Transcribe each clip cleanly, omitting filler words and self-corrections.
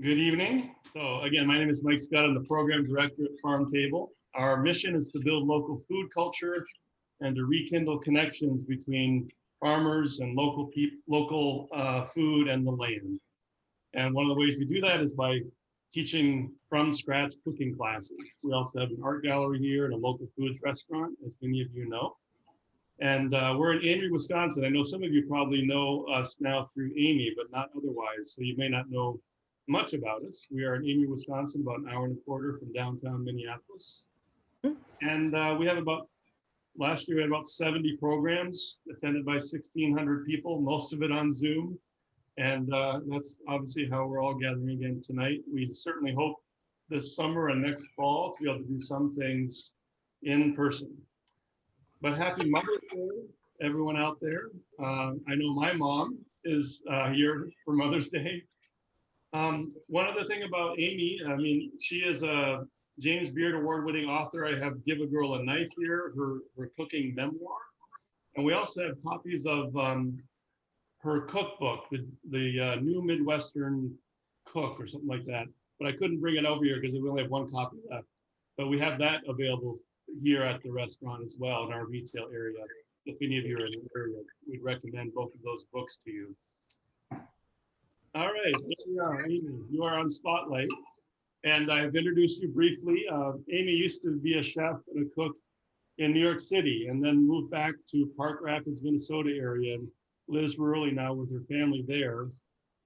Good evening. So again, my name is Mike Scott. I'm the program director at Farm Table. Our mission is to build local food culture and to rekindle connections between farmers and local food and the land. And one of the ways we do that is by teaching from scratch cooking classes. We also have an art gallery here and a local foods restaurant, as many of you know. And we're in Amy, Wisconsin. I know some of you probably know us now through Amy, but not otherwise. So you may not know much about us. We are in Amy, Wisconsin, about an hour and a quarter from downtown Minneapolis. And we have last year we had about 70 programs attended by 1,600 people, most of it on Zoom. And that's obviously how we're all gathering again tonight. We certainly hope this summer and next fall to be able to do some things in person. But happy Mother's Day, everyone out there. I know my mom is here for Mother's Day. One other thing about Amy, I mean, she is a James Beard Award-winning author. I have Give a Girl a Knife here, her cooking memoir. And we also have copies of her cookbook, the New Midwestern Cook or something like that. But I couldn't bring it over here because we only have one copy left. But we have that available here at the restaurant as well in our retail area. If any of you are in the area, we'd recommend both of those books to you. All right, here we are, Amy. You are on Spotlight. And I've introduced you briefly. Amy used to be a chef and a cook in New York City and then moved back to Park Rapids, Minnesota area, and lives rurally now with her family there,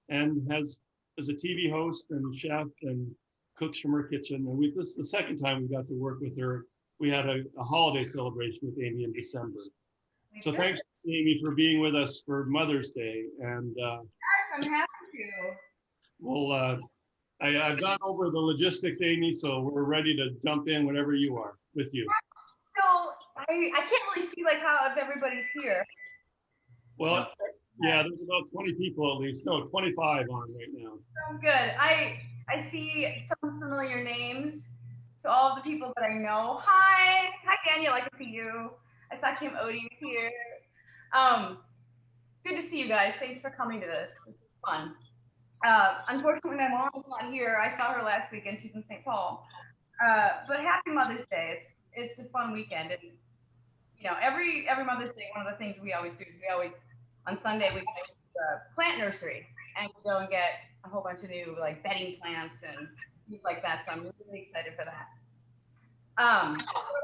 and is a TV host and chef and cooks from her kitchen. And this is the second time we got to work with her. We had a holiday celebration with Amy in December. So thanks, Amy, for being with us for Mother's Day. And yes, I'm happy to. Well, I've gone over the logistics, Amy, so we're ready to jump in whenever you are with you. So I can't really see like how if everybody's here. Well, yeah, there's about 20 people at least. No, 25 on right now. Sounds good. I see some familiar names to all of the people that I know. Hi, Daniel. I can see you. I saw Kim Odie was here. Good to see you guys. Thanks for coming to this. This is fun. Unfortunately, my mom is not here. I saw her last weekend. She's in St. Paul. But happy Mother's Day. It's a fun weekend. And you know, every Mother's Day, one of the things we always do is on Sunday we go to the plant nursery and we go and get a whole bunch of new like bedding plants and things like that. So I'm really excited for that. I'm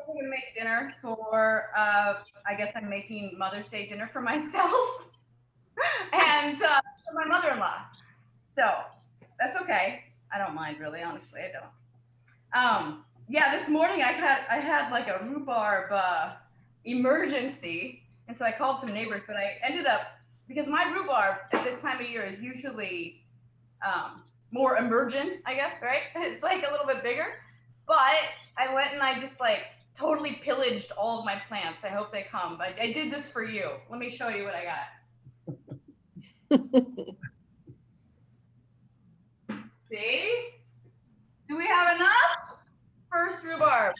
going to make dinner for, I guess I'm making Mother's Day dinner for myself and for my mother-in-law. So that's okay. I don't mind really, honestly, I don't. Yeah, this morning I had like a rhubarb emergency. And so I called some neighbors, but I ended up, because my rhubarb at this time of year is usually more emergent, I guess, right? It's like a little bit bigger. But I went and I just like totally pillaged all of my plants. I hope they come. But I did this for you. Let me show you what I got. See? Do we have enough? First rhubarb.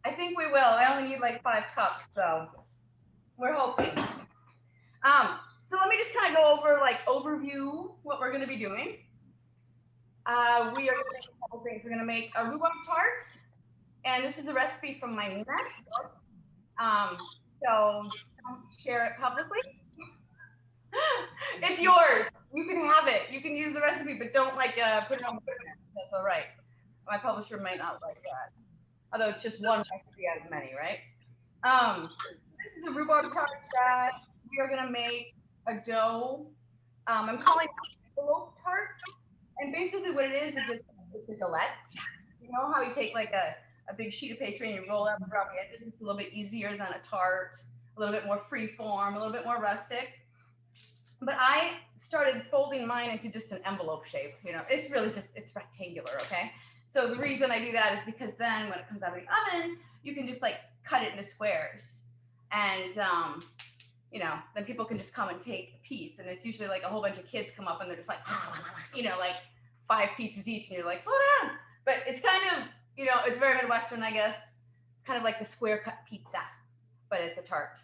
I think we will. I only need like 5 cups, so we're hoping. So let me just kind of go over like overview what we're going to be doing. We are going to make a couple things. We're going to make a rhubarb tart, and this is a recipe from my next book. So don't share it publicly. It's yours. You can have it. You can use the recipe, but don't like put it on the internet. That's all right. My publisher might not like that. Although it's just one recipe out of many, right? This is a rhubarb tart that we are going to make a dough. I'm calling it envelope tart. And basically what it is it's a galette. You know how you take like a big sheet of pastry and you roll it up around the edges? It's a little bit easier than a tart, a little bit more free form, a little bit more rustic. But I started folding mine into just an envelope shape. You know, it's really just, it's rectangular, okay? So the reason I do that is because then when it comes out of the oven, you can just like cut it into squares. And, you know, then people can just come and take a piece. And it's usually like a whole bunch of kids come up and they're just like, you know, like 5 pieces each. And you're like, slow down. But it's kind of, you know, it's very Midwestern, I guess. It's kind of like the square cut pizza, but it's a tart.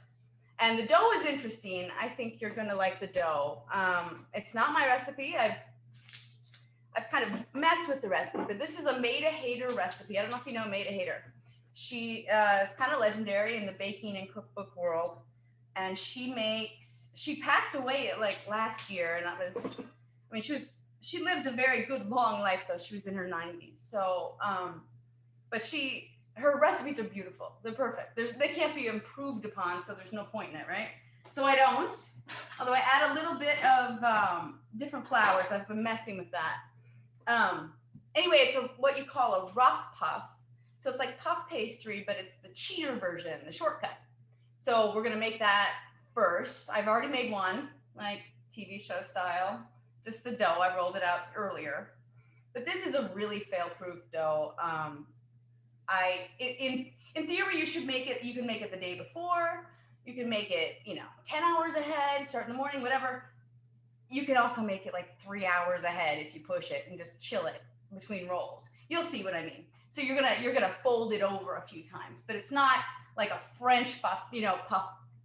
And the dough is interesting. I think you're going to like the dough. It's not my recipe. I've I've kind of messed with the recipe, but this is a Maida Hader recipe. I don't know if you know Maida Hader. She is kind of legendary in the baking and cookbook world. And she passed away like last year. And that was, I mean, she lived a very good long life though. She was in her 90s. So, but her recipes are beautiful. They're perfect. They can't be improved upon, so there's no point in it, right? So I don't, although I add a little bit of different flours. I've been messing with that. Anyway, it's what you call a rough puff. So it's like puff pastry, but it's the cheater version, the shortcut. So we're gonna make that first. I've already made one, like TV show style, just the dough. I rolled it out earlier. But this is a really fail-proof dough. In theory, you can make it the day before. You can make it, 10 hours ahead, start in the morning, whatever. You can also make it like 3 hours ahead if you push it and just chill it between rolls. You'll see what I mean. So you're gonna fold it over a few times, but it's not like a French puff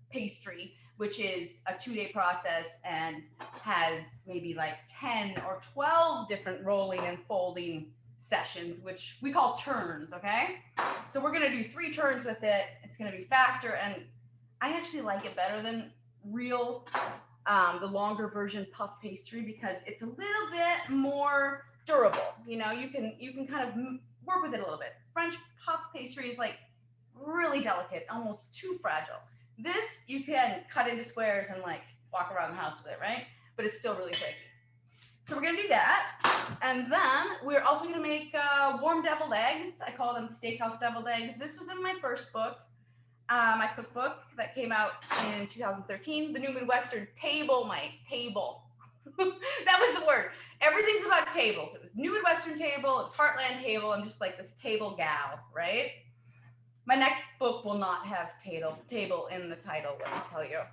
pastry, which is a 2-day process and has maybe like 10 or 12 different rolling and folding sessions, which we call turns. Okay, so we're gonna do 3 turns with it. It's gonna be faster, and I actually like it better than real the longer version puff pastry because it's a little bit more durable. You can kind of work with it a little bit. French puff pastry is like really delicate, almost too fragile. This you can cut into squares and like walk around the house with it, right? But it's still really flaky. So we're gonna do that. And then we're also gonna make warm deviled eggs. I call them Steakhouse Deviled Eggs. This was in my first book, my cookbook that came out in 2013, the new Midwestern Table, my table. That was the word. Everything's about tables. It was New Midwestern Table, it was Heartland Table. I'm just like this table gal, right? My next book will not have table in the title, let me tell you.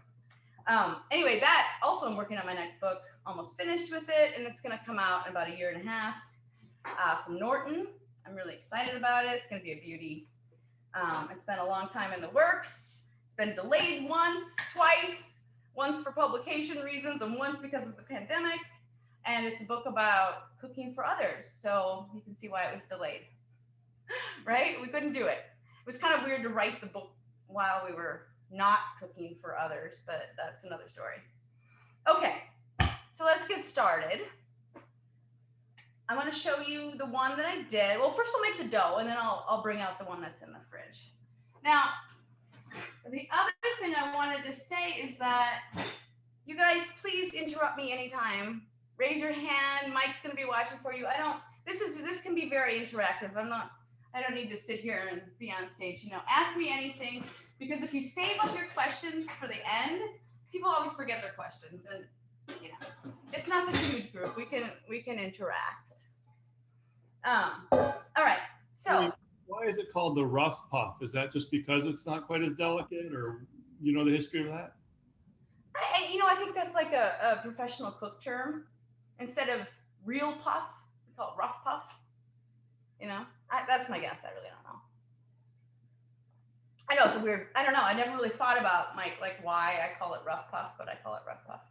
Anyway, that also I'm working on my next book, almost finished with it, and it's gonna come out in about 1.5 years from Norton. I'm really excited about it. It's gonna be a beauty. It's been a long time in the works. It's been delayed once, twice, once for publication reasons and once because of the pandemic. And it's a book about cooking for others. So you can see why it was delayed, right? We couldn't do it. It was kind of weird to write the book while we were not cooking for others, but that's another story. Okay, so let's get started. I'm gonna show you the one that I did. Well, first I'll make the dough and then I'll bring out the one that's in the fridge. Now, the other thing I wanted to say is that you guys, please interrupt me anytime. Raise your hand. Mike's gonna be watching for you. This can be very interactive. I don't need to sit here and be on stage. Ask me anything because if you save up your questions for the end, people always forget their questions, and it's not such a huge group. We can interact. All right. So why is it called the rough puff? Is that just because it's not quite as delicate, or the history of that? I think that's like a professional cook term. Instead of real puff, we call it rough puff. That's my guess. I really don't know. I know it's a weird. I don't know. I never really thought about why I call it rough puff, but I call it rough puff.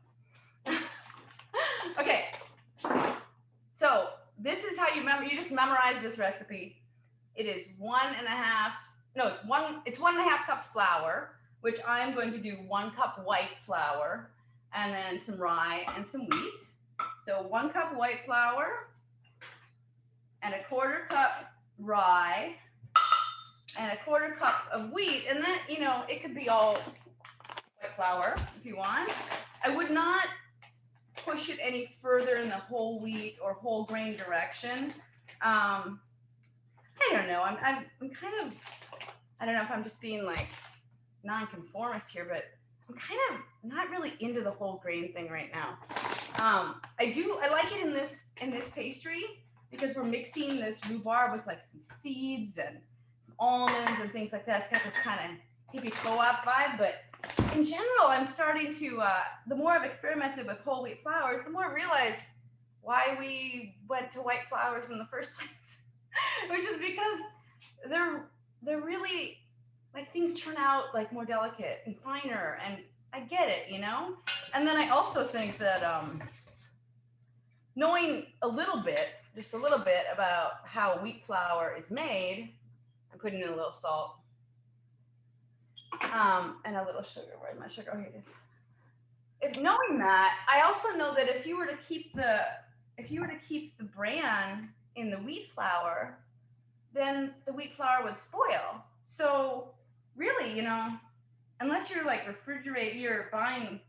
Okay. So this is how you just memorize this recipe. It is 1.5 cups flour, which I'm going to do 1 cup white flour and then some rye and some wheat. So 1 cup white flour and 1/4 cup rye and 1/4 cup of wheat. And then, it could be all white flour if you want. I would not push it any further in the whole wheat or whole grain direction. I don't know. I'm kind of, I don't know if I'm just being like nonconformist here, but I'm kind of not really into the whole grain thing right now. I like it in this pastry because we're mixing this rhubarb with like some seeds and some almonds and things like that. It's got this kind of hippie co-op vibe, but in general, I'm starting to, the more I've experimented with whole wheat flours, the more I realize why we went to white flours in the first place, which is because they're really, like, things turn out like more delicate and finer, and I get it, And then I also think that knowing a little bit, just a little bit about how wheat flour is made, I'm putting in a little salt and a little sugar. Where's my sugar? Oh, here it is. If knowing that, I also know that if you were to keep the bran in the wheat flour, then the wheat flour would spoil. So really, you know, unless you're like you're buying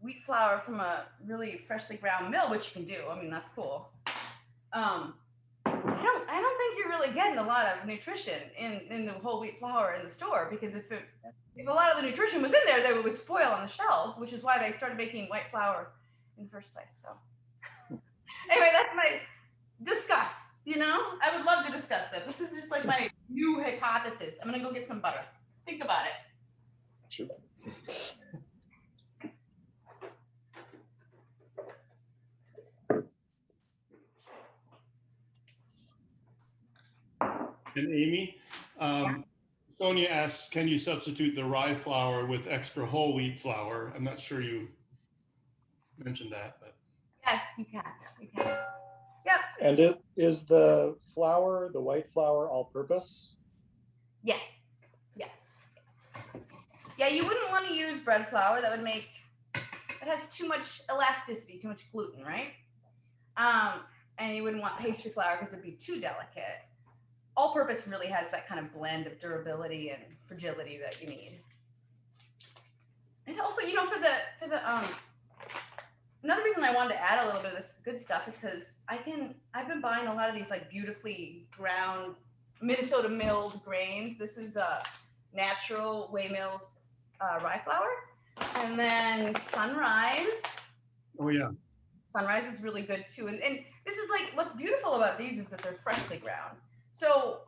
wheat flour from a really freshly ground mill, which you can do. I mean, that's cool. I don't think you're really getting a lot of nutrition in the whole wheat flour in the store, because if a lot of the nutrition was in there, they would spoil on the shelf, which is why they started making white flour in the first place. So anyway, that's my discuss. You know, I would love to discuss that. This is just like my new hypothesis. I'm gonna go get some butter. Think about it. Sure. And Amy, Sonia asks, can you substitute the rye flour with extra whole wheat flour? I'm not sure you mentioned that, but. Yes, you can. You can. Yep. And is the flour, the white flour, all-purpose? Yes. Yes. Yeah, you wouldn't want to use bread flour. That would make, it has too much elasticity, too much gluten, right? And you wouldn't want pastry flour because it'd be too delicate. All-purpose really has that kind of blend of durability and fragility that you need. And also, you know, for the another reason I wanted to add a little bit of this good stuff is because I've been buying a lot of these like beautifully ground Minnesota milled grains. This is natural Waymills rye flour, and then Sunrise. Oh yeah. Sunrise is really good too, and this is like what's beautiful about these is that they're freshly ground. So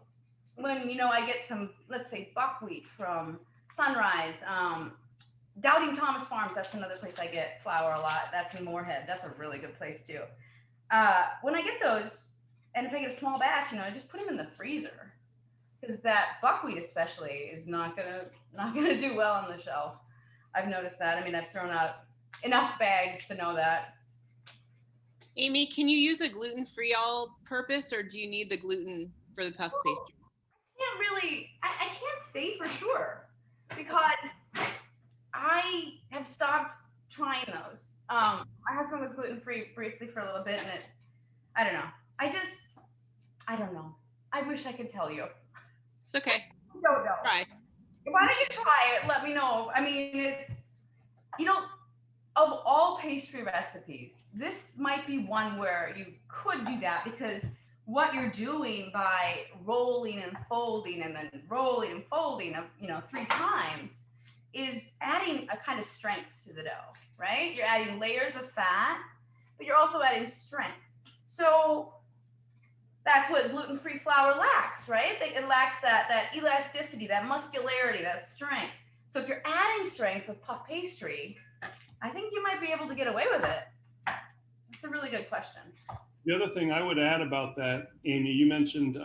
when, you know, I get some, let's say, buckwheat from Sunrise, Doubting Thomas Farms, that's another place I get flour a lot. That's in Moorhead. That's a really good place too. When I get those, and if I get a small batch, you know, I just put them in the freezer, because that buckwheat especially is not gonna do well on the shelf. I've noticed that. I mean, I've thrown out enough bags to know that. Amy, can you use a gluten-free all-purpose, or do you need the gluten for the puff pastry? I can't say for sure, because I have stopped trying those. My husband was gluten-free briefly for a little bit, and I don't know. I don't know. I wish I could tell you. It's okay. I don't know. Try. Why don't you try it? Let me know. I mean, it's, you know, of all pastry recipes, this might be one where you could do that, because what you're doing by rolling and folding and then rolling and folding, you know, 3 times is adding a kind of strength to the dough, right? You're adding layers of fat, but you're also adding strength. So that's what gluten-free flour lacks, right? It lacks that elasticity, that muscularity, that strength. So if you're adding strength with puff pastry, I think you might be able to get away with it. That's a really good question. The other thing I would add about that, Amy, you mentioned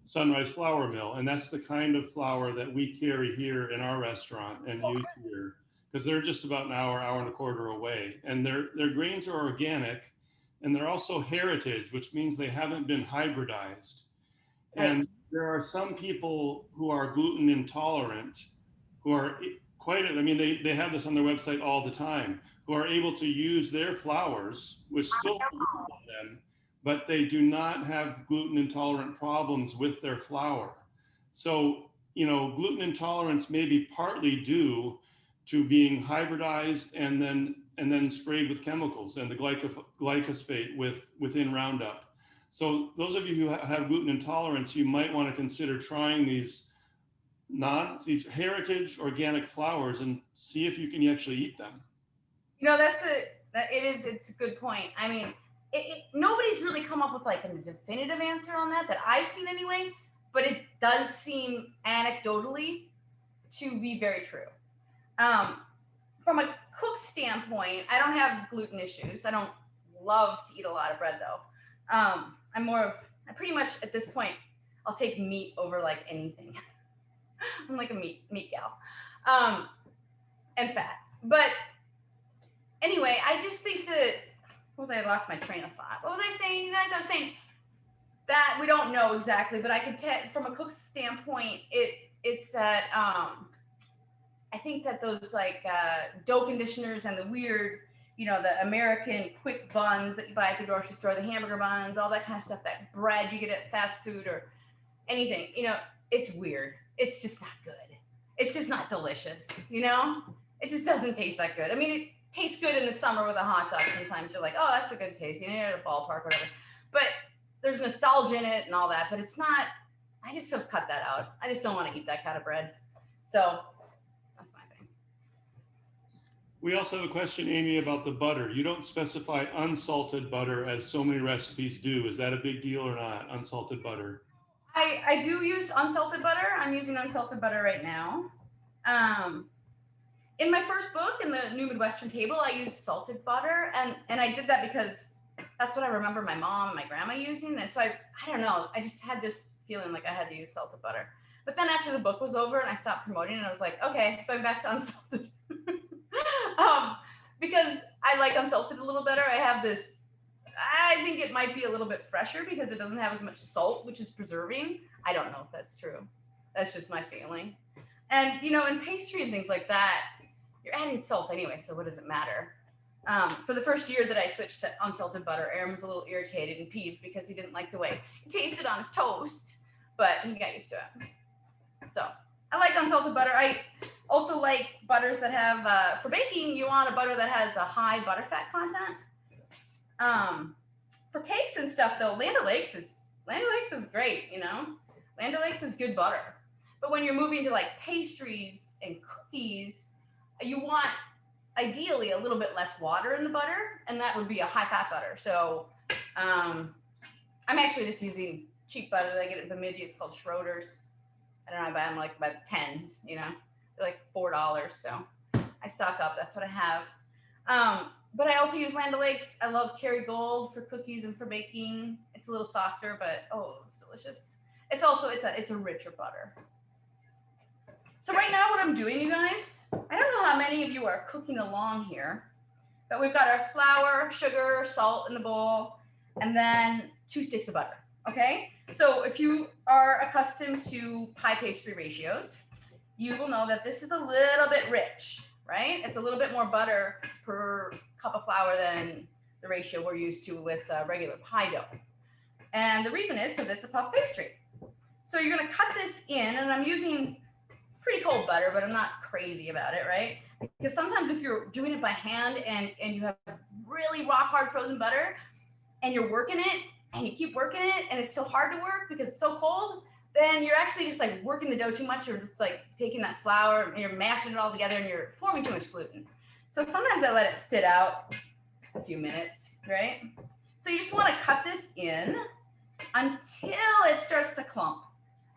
Sunrise Flour Mill, and that's the kind of flour that we carry here in our restaurant and use here, because they're just about an hour and a quarter away. And their grains are organic, and they're also heritage, which means they haven't been hybridized. And there are some people who are gluten intolerant, who are I mean, they have this on their website all the time, who are able to use their flours, which still have gluten on them, but they do not have gluten intolerant problems with their flour. So, you know, gluten intolerance may be partly due to being hybridized and then sprayed with chemicals and the glyphosate within Roundup. So those of you who have gluten intolerance, you might want to consider trying these heritage organic flours and see if you can actually eat them. You know, it's a good point. I mean, nobody's really come up with like a definitive answer on that I've seen anyway, but it does seem anecdotally to be very true. From a cook standpoint, I don't have gluten issues. I don't love to eat a lot of bread though. I pretty much at this point, I'll take meat over like anything. I'm like a meat gal, and fat. But anyway, I just think that what was I lost my train of thought. What was I saying, you guys? I was saying that we don't know exactly, but I can tell from a cook's standpoint, it's that I think that those like dough conditioners and the weird, you know, the American quick buns that you buy at the grocery store, the hamburger buns, all that kind of stuff, that bread you get at fast food or anything, you know, it's weird. It's just not good. It's just not delicious, you know? It just doesn't taste that good. I mean, it tastes good in the summer with a hot dog. Sometimes you're like, oh, that's a good taste, you know, you're at a ballpark, whatever. But there's nostalgia in it and all that, but it's not, I just have cut that out. I just don't want to eat that kind of bread. So that's my thing. We also have a question, Amy, about the butter. You don't specify unsalted butter as so many recipes do. Is that a big deal or not, unsalted butter? I do use unsalted butter. I'm using unsalted butter right now. In my first book, in the New Midwestern Table, I used salted butter, and I did that because that's what I remember my mom and my grandma using. And so I don't know, I just had this feeling like I had to use salted butter. But then after the book was over and I stopped promoting it, I was like, okay, going back to unsalted. Because I like unsalted a little better. I have this, I think it might be a little bit fresher because it doesn't have as much salt, which is preserving. I don't know if that's true. That's just my feeling. And, you know, in pastry and things like that, you're adding salt anyway, so what does it matter? For the first year that I switched to unsalted butter, Aaron was a little irritated and peeved because he didn't like the way it tasted on his toast, but he got used to it. So I like unsalted butter. I also like butters that have, for baking, you want a butter that has a high butterfat content. For cakes and stuff though, Land O'Lakes is great, you know? Land O'Lakes is good butter. But when you're moving to like pastries and cookies, you want ideally a little bit less water in the butter, and that would be a high fat butter. So I'm actually just using cheap butter that I get at Bemidji. It's called Schroeder's. I don't know, I buy them like by the tens, you know, they're like $4. So I stock up, that's what I have. But I also use Land O'Lakes. I love Kerrygold for cookies and for baking. It's a little softer, but oh, it's delicious. It's also, it's a richer butter. So right now what I'm doing, you guys, I don't know how many of you are cooking along here, but we've got our flour, sugar, salt in the bowl, and then 2 sticks of butter, okay? So if you are accustomed to pie pastry ratios, you will know that this is a little bit rich, right? It's a little bit more butter per cup of flour than the ratio we're used to with regular pie dough. And the reason is because it's a puff pastry. So you're gonna cut this in, and I'm using pretty cold butter, but I'm not crazy about it, right? Because sometimes if you're doing it by hand and you have really rock hard frozen butter and you're working it and you keep working it and it's so hard to work because it's so cold, then you're actually just like working the dough too much, or just like taking that flour and you're mashing it all together and you're forming too much gluten. So sometimes I let it sit out a few minutes, right? So you just want to cut this in until it starts to clump.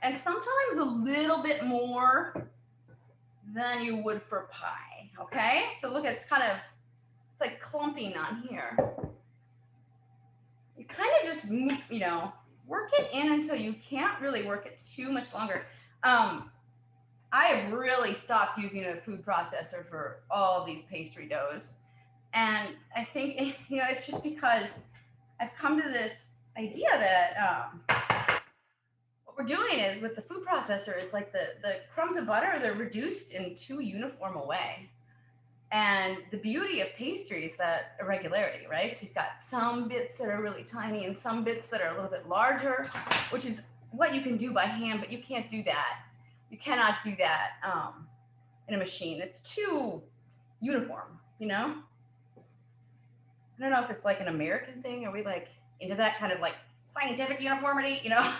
And sometimes a little bit more than you would for pie, okay? So look, it's like clumping on here. You kind of just, you know, work it in until you can't really work it too much longer. I have really stopped using a food processor for all of these pastry doughs. And I think, you know, it's just because I've come to this idea that, what we're doing is with the food processor is like the crumbs of butter, they're reduced in too uniform a way. And the beauty of pastry is that irregularity, right? So you've got some bits that are really tiny and some bits that are a little bit larger, which is what you can do by hand, but you can't do that. You cannot do that in a machine. It's too uniform, you know? I don't know if it's like an American thing. Are we like into that kind of like scientific uniformity, you know?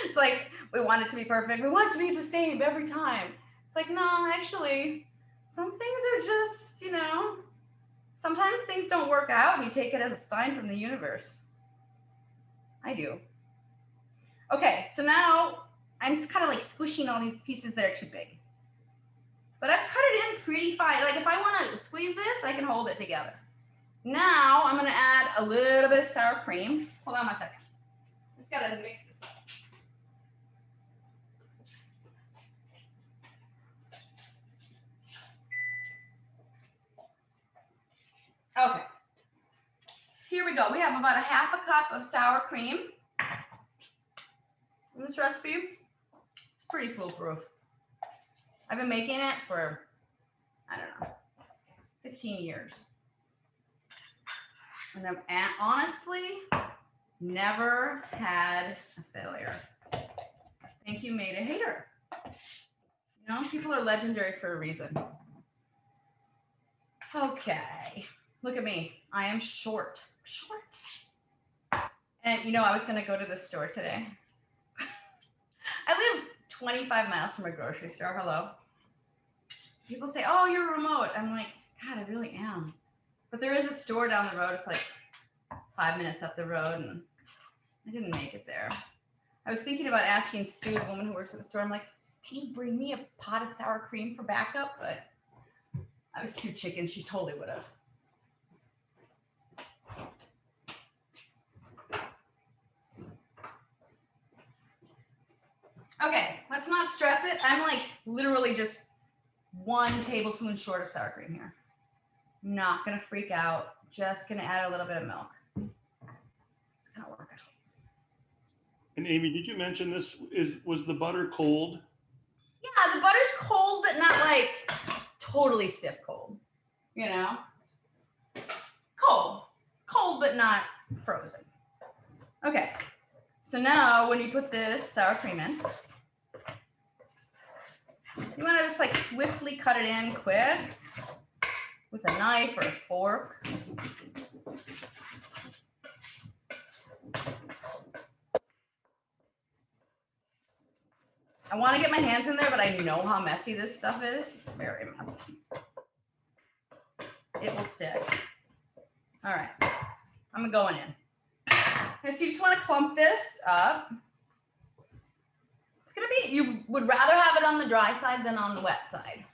It's like, we want it to be perfect. We want it to be the same every time. It's like, no, actually, some things are just, you know, sometimes things don't work out and you take it as a sign from the universe. I do. Okay, so now I'm just kind of like squishing all these pieces that are too big. But I've cut it in pretty fine. Like if I want to squeeze this, I can hold it together. Now I'm gonna add a little bit of sour cream. Hold on one second. Just gotta mix this up. Okay, here we we go. We have about a half a cup of sour cream in this recipe. It's pretty foolproof. I've been making it for, I don't know, 15 years. And I've honestly never had a failure. I think you made a hater. You know, people are legendary for a reason. Okay, look at me. I am short. And you know, I was gonna go to the store today. I live 25 miles from a grocery store. Hello. People say, oh, you're remote. I'm like, God, I really am. But there is a store down the road. It's like 5 minutes up the road, and I didn't make it there. I was thinking about asking Sue, the woman who works at the store, I'm like, can you bring me a pot of sour cream for backup? But I was too chicken. She totally would have. Okay, let's not stress it. I'm like literally just 1 tablespoon short of sour cream here. Not gonna freak out. Just gonna add a little bit of milk. It's gonna work out. And Amy, did you mention this was the butter cold? Yeah, the butter's cold, but not like totally stiff cold, you know? Cold, but not frozen. Okay, so now when you put this sour cream in, you wanna just like swiftly cut it in quick with a knife or a fork. I want to get my hands in there, but I know how messy this stuff is. It's very messy. It will stick. All right, I'm going in. Okay, so you just want to clump this up. It's gonna be, you would rather have it on the dry side than on the wet side.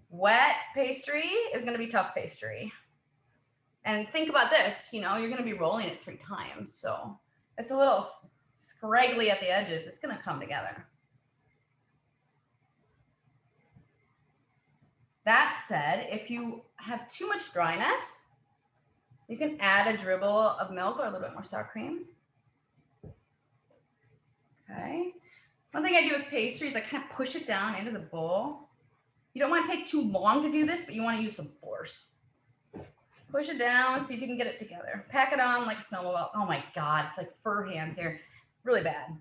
Wet pastry is gonna be tough pastry. And think about this, you know, you're gonna be rolling it 3 times. So it's a little scraggly at the edges. It's gonna come together. That said, if you have too much dryness, you can add a dribble of milk or a little bit more sour cream. Okay. One thing I do with pastry is I kind of push it down into the bowl. You don't want to take too long to do this, but you want to use some force. Push it down, see if you can get it together. Pack it on like a snowball. Oh my God, it's like fur hands here. Really bad.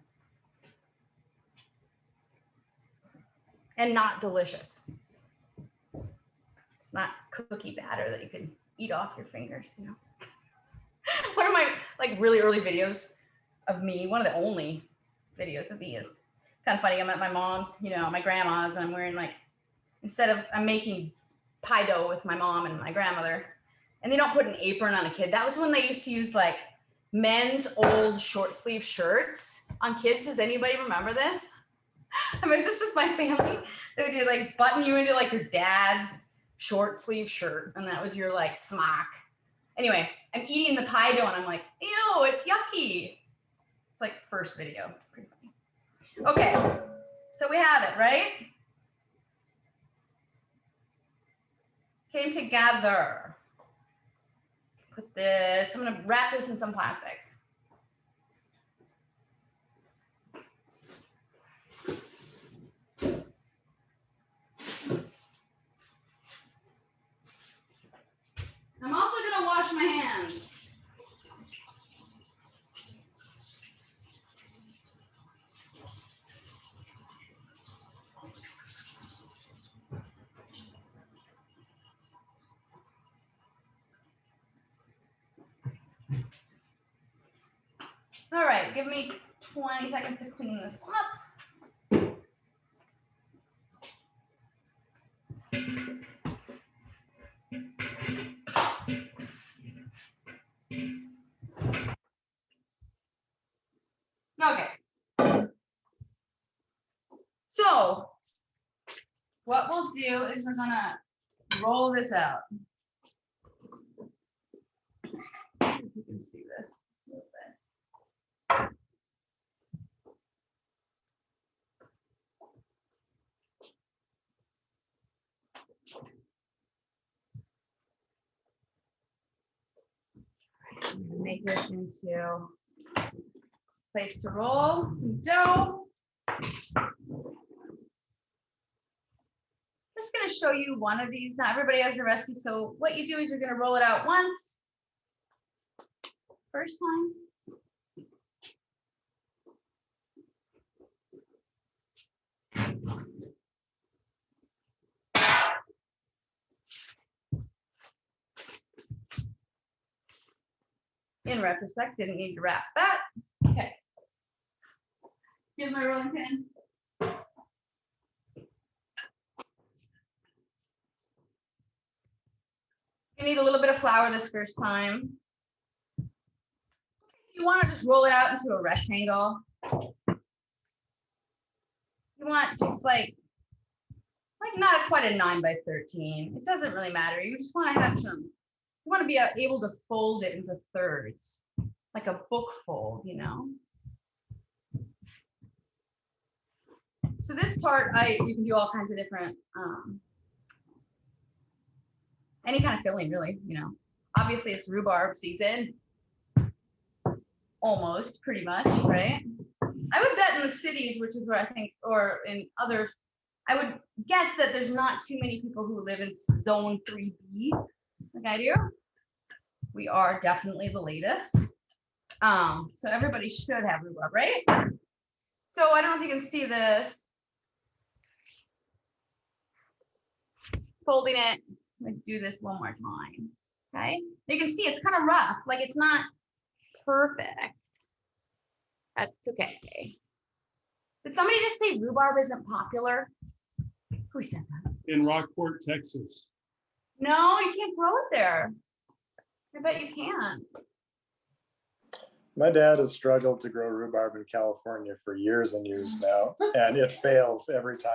And not delicious. It's not cookie batter that you can eat off your fingers, you know. One of my like really early videos of me, one of the only videos of me is kind of funny. I'm at my mom's, you know, my grandma's, and I'm wearing like, I'm making pie dough with my mom and my grandmother, and they don't put an apron on a kid. That was when they used to use like men's old short sleeve shirts on kids. Does anybody remember this? I mean, is this just my family? They would like button you into like your dad's short sleeve shirt, and that was your like smock. Anyway, I'm eating the pie dough and I'm like, ew, it's yucky. It's like first video, pretty funny. Okay, so we have it, right? Came together. Put this, I'm gonna wrap this in some plastic. I'm also gonna wash my hands. All right, give me 20 seconds to clean this up. Okay. So what we'll do is we're gonna roll this out. If you can see this. Move this. I'm gonna make make this into place to roll some dough. Just going to show you one of these. Not everybody has the recipe, so what you do is you're going to roll it out once. First time. In retrospect, didn't need to wrap that. Okay. Here's my rolling pin. You need a little bit of flour this first time. If you want to just roll it out into a rectangle, you want just like not quite a 9 by 13. It doesn't really matter. You just want to have some, you want to be able to fold it into thirds, like a book fold, you know? So this tart, you can do all kinds of different, any kind of filling really, you know. Obviously it's rhubarb season, almost, pretty much, right? I would bet in the cities, which is where I think, or in others, I would guess that there's not too many people who live in zone 3B, like I do. We are definitely the latest. So everybody should have rhubarb, right? So I don't know if you can see this. Folding it, let's do this one more time, okay? You can see it's kind of rough, like it's not perfect. That's okay. Did somebody just say rhubarb isn't popular? Who said that? In Rockport, Texas. No, you can't grow it there. I bet you can't. My dad has struggled to grow rhubarb in California for years and years now, and it fails every time.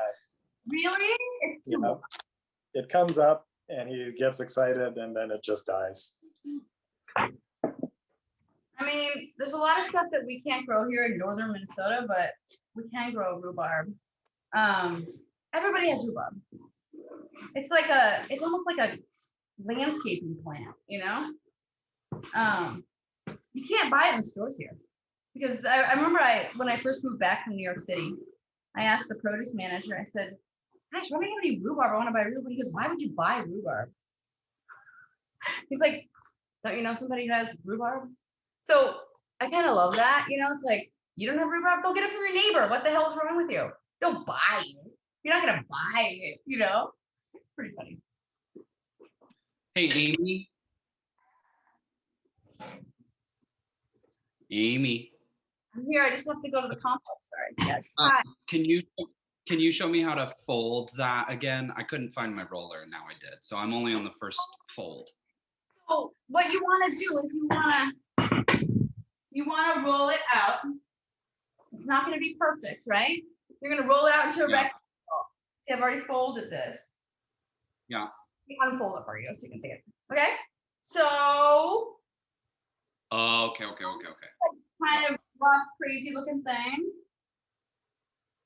Really? You know, it comes up and he gets excited and then it just dies. I mean, there's a lot of stuff that we can't grow here in northern Minnesota, but we can grow rhubarb. Everybody has rhubarb. It's like it's almost like a landscaping plant, you know? You can't buy it in stores here. Because I remember when I first moved back from New York City, I asked the produce manager, I said, gosh, why do you have any rhubarb? I want to buy rhubarb. He goes, why would you buy rhubarb? He's like, don't you know somebody who has rhubarb? So I kind of love that. You know, it's like, you don't have rhubarb, go get it from your neighbor. What the hell is wrong with you? Don't buy it. You're not going to buy it, you know? It's pretty funny. Hey, Amy. Amy. I'm here. I just have to go to the compost. Sorry. Yes. Hi. Can you show me how to fold that again? I couldn't find my roller, and now I did. So I'm only on the first fold. So what you want to do is you want to roll it out. It's not going to be perfect, right? You're going to roll it out into a rectangle. See, I've already folded this. Yeah. Unfold it for you so you can see it. Okay. So. Oh, okay. Kind of rough, crazy looking thing.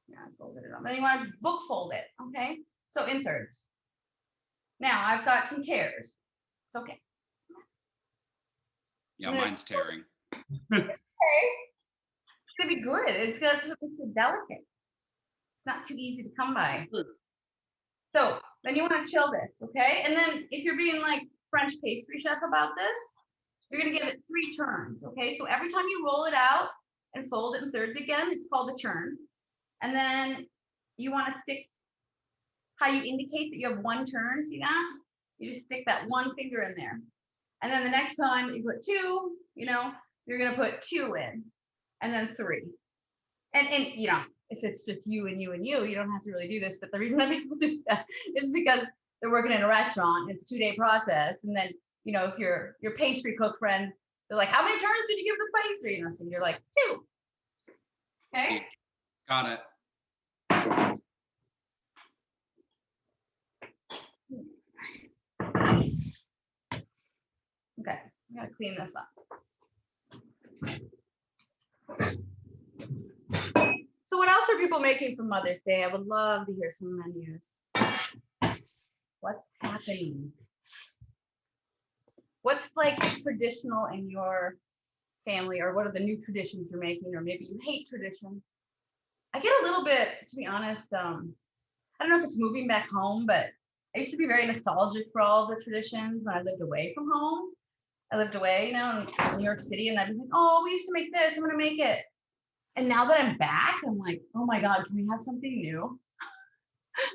Yeah, I folded it up. Then you want to book fold it. Okay. So in thirds. Now I've got some tears. It's okay. Yeah, mine's tearing. Okay. It's gonna be good. It's delicate. It's not too easy to come by. So then you want to chill this, okay? And then if you're being like French pastry chef about this, you're gonna give it 3 turns, okay? So every time you roll it out and fold it in thirds again, it's called a turn. And then you want to stick how you indicate that you have 1 turn. See that? You just stick that 1 finger in there. And then the next time you put 2, you know, you're gonna put 2 in, and then 3. And you know, if it's just you and you and you don't have to really do this. But the reason that people do that is because they're working in a restaurant. It's a 2-day process, and then you know, if your pastry cook friend, they're like, "How many turns did you give the pastry?" And you're like, 2. Okay. Got it. Okay, I gotta clean this up. So what else are people making for Mother's Day? I would love to hear some menus. What's happening? What's like traditional in your family, or what are the new traditions you're making, or maybe you hate tradition. I get a little bit, to be honest, I don't know if it's moving back home, but I used to be very nostalgic for all the traditions when I lived away from home. I lived away, in New York City, and I'd be like, oh, we used to make this, I'm gonna make it. And now that I'm back, I'm like, oh my God, can we have something new?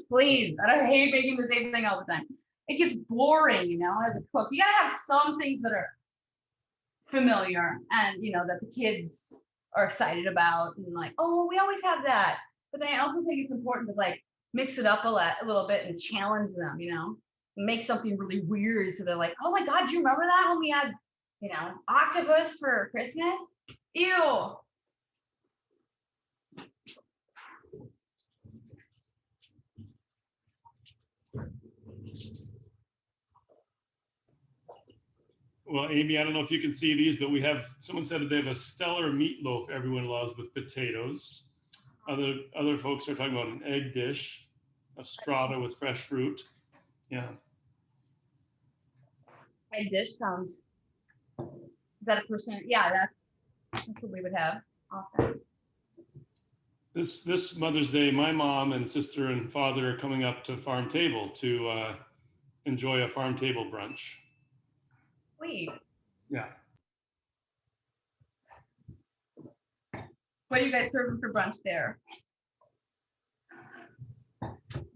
Please, I don't hate making the same thing all the time. It gets boring, as a cook. You gotta have some things that are familiar and, that the kids are excited about, and like, oh, we always have that. But then I also think it's important to like mix it up a little bit and challenge them, make something really weird. So they're like, oh my God, do you remember that when we had, octopus for Christmas? Ew. Well, Amy, I don't know if you can see these, but someone said that they have a stellar meatloaf everyone loves with potatoes. Other folks are talking about an egg dish, a strata with fresh fruit. Yeah. Egg dish sounds, is that a person? Yeah, that's what we would have often. This Mother's Day, my mom and sister and father are coming up to Farm Table to enjoy a Farm Table brunch. Sweet. Yeah. What are you guys serving for brunch there?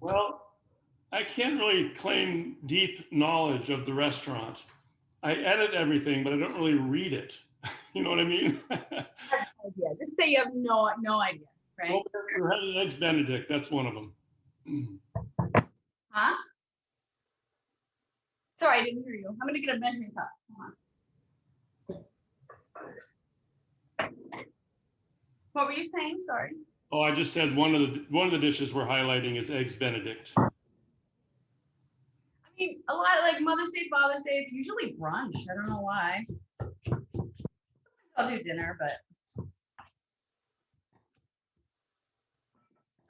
Well, I can't really claim deep knowledge of the restaurant. I edit everything, but I don't really read it. You know what I mean? I have no idea. Just say you have no idea, right? Well, we're having eggs Benedict. That's one of them. Huh? Sorry, I didn't hear you. I'm gonna get a measuring cup. Hold on. What were you saying? Sorry. Oh, I just said one of the dishes we're highlighting is eggs Benedict. I mean, a lot like Mother's Day, Father's Day, it's usually brunch. I don't know why. I'll do dinner, but.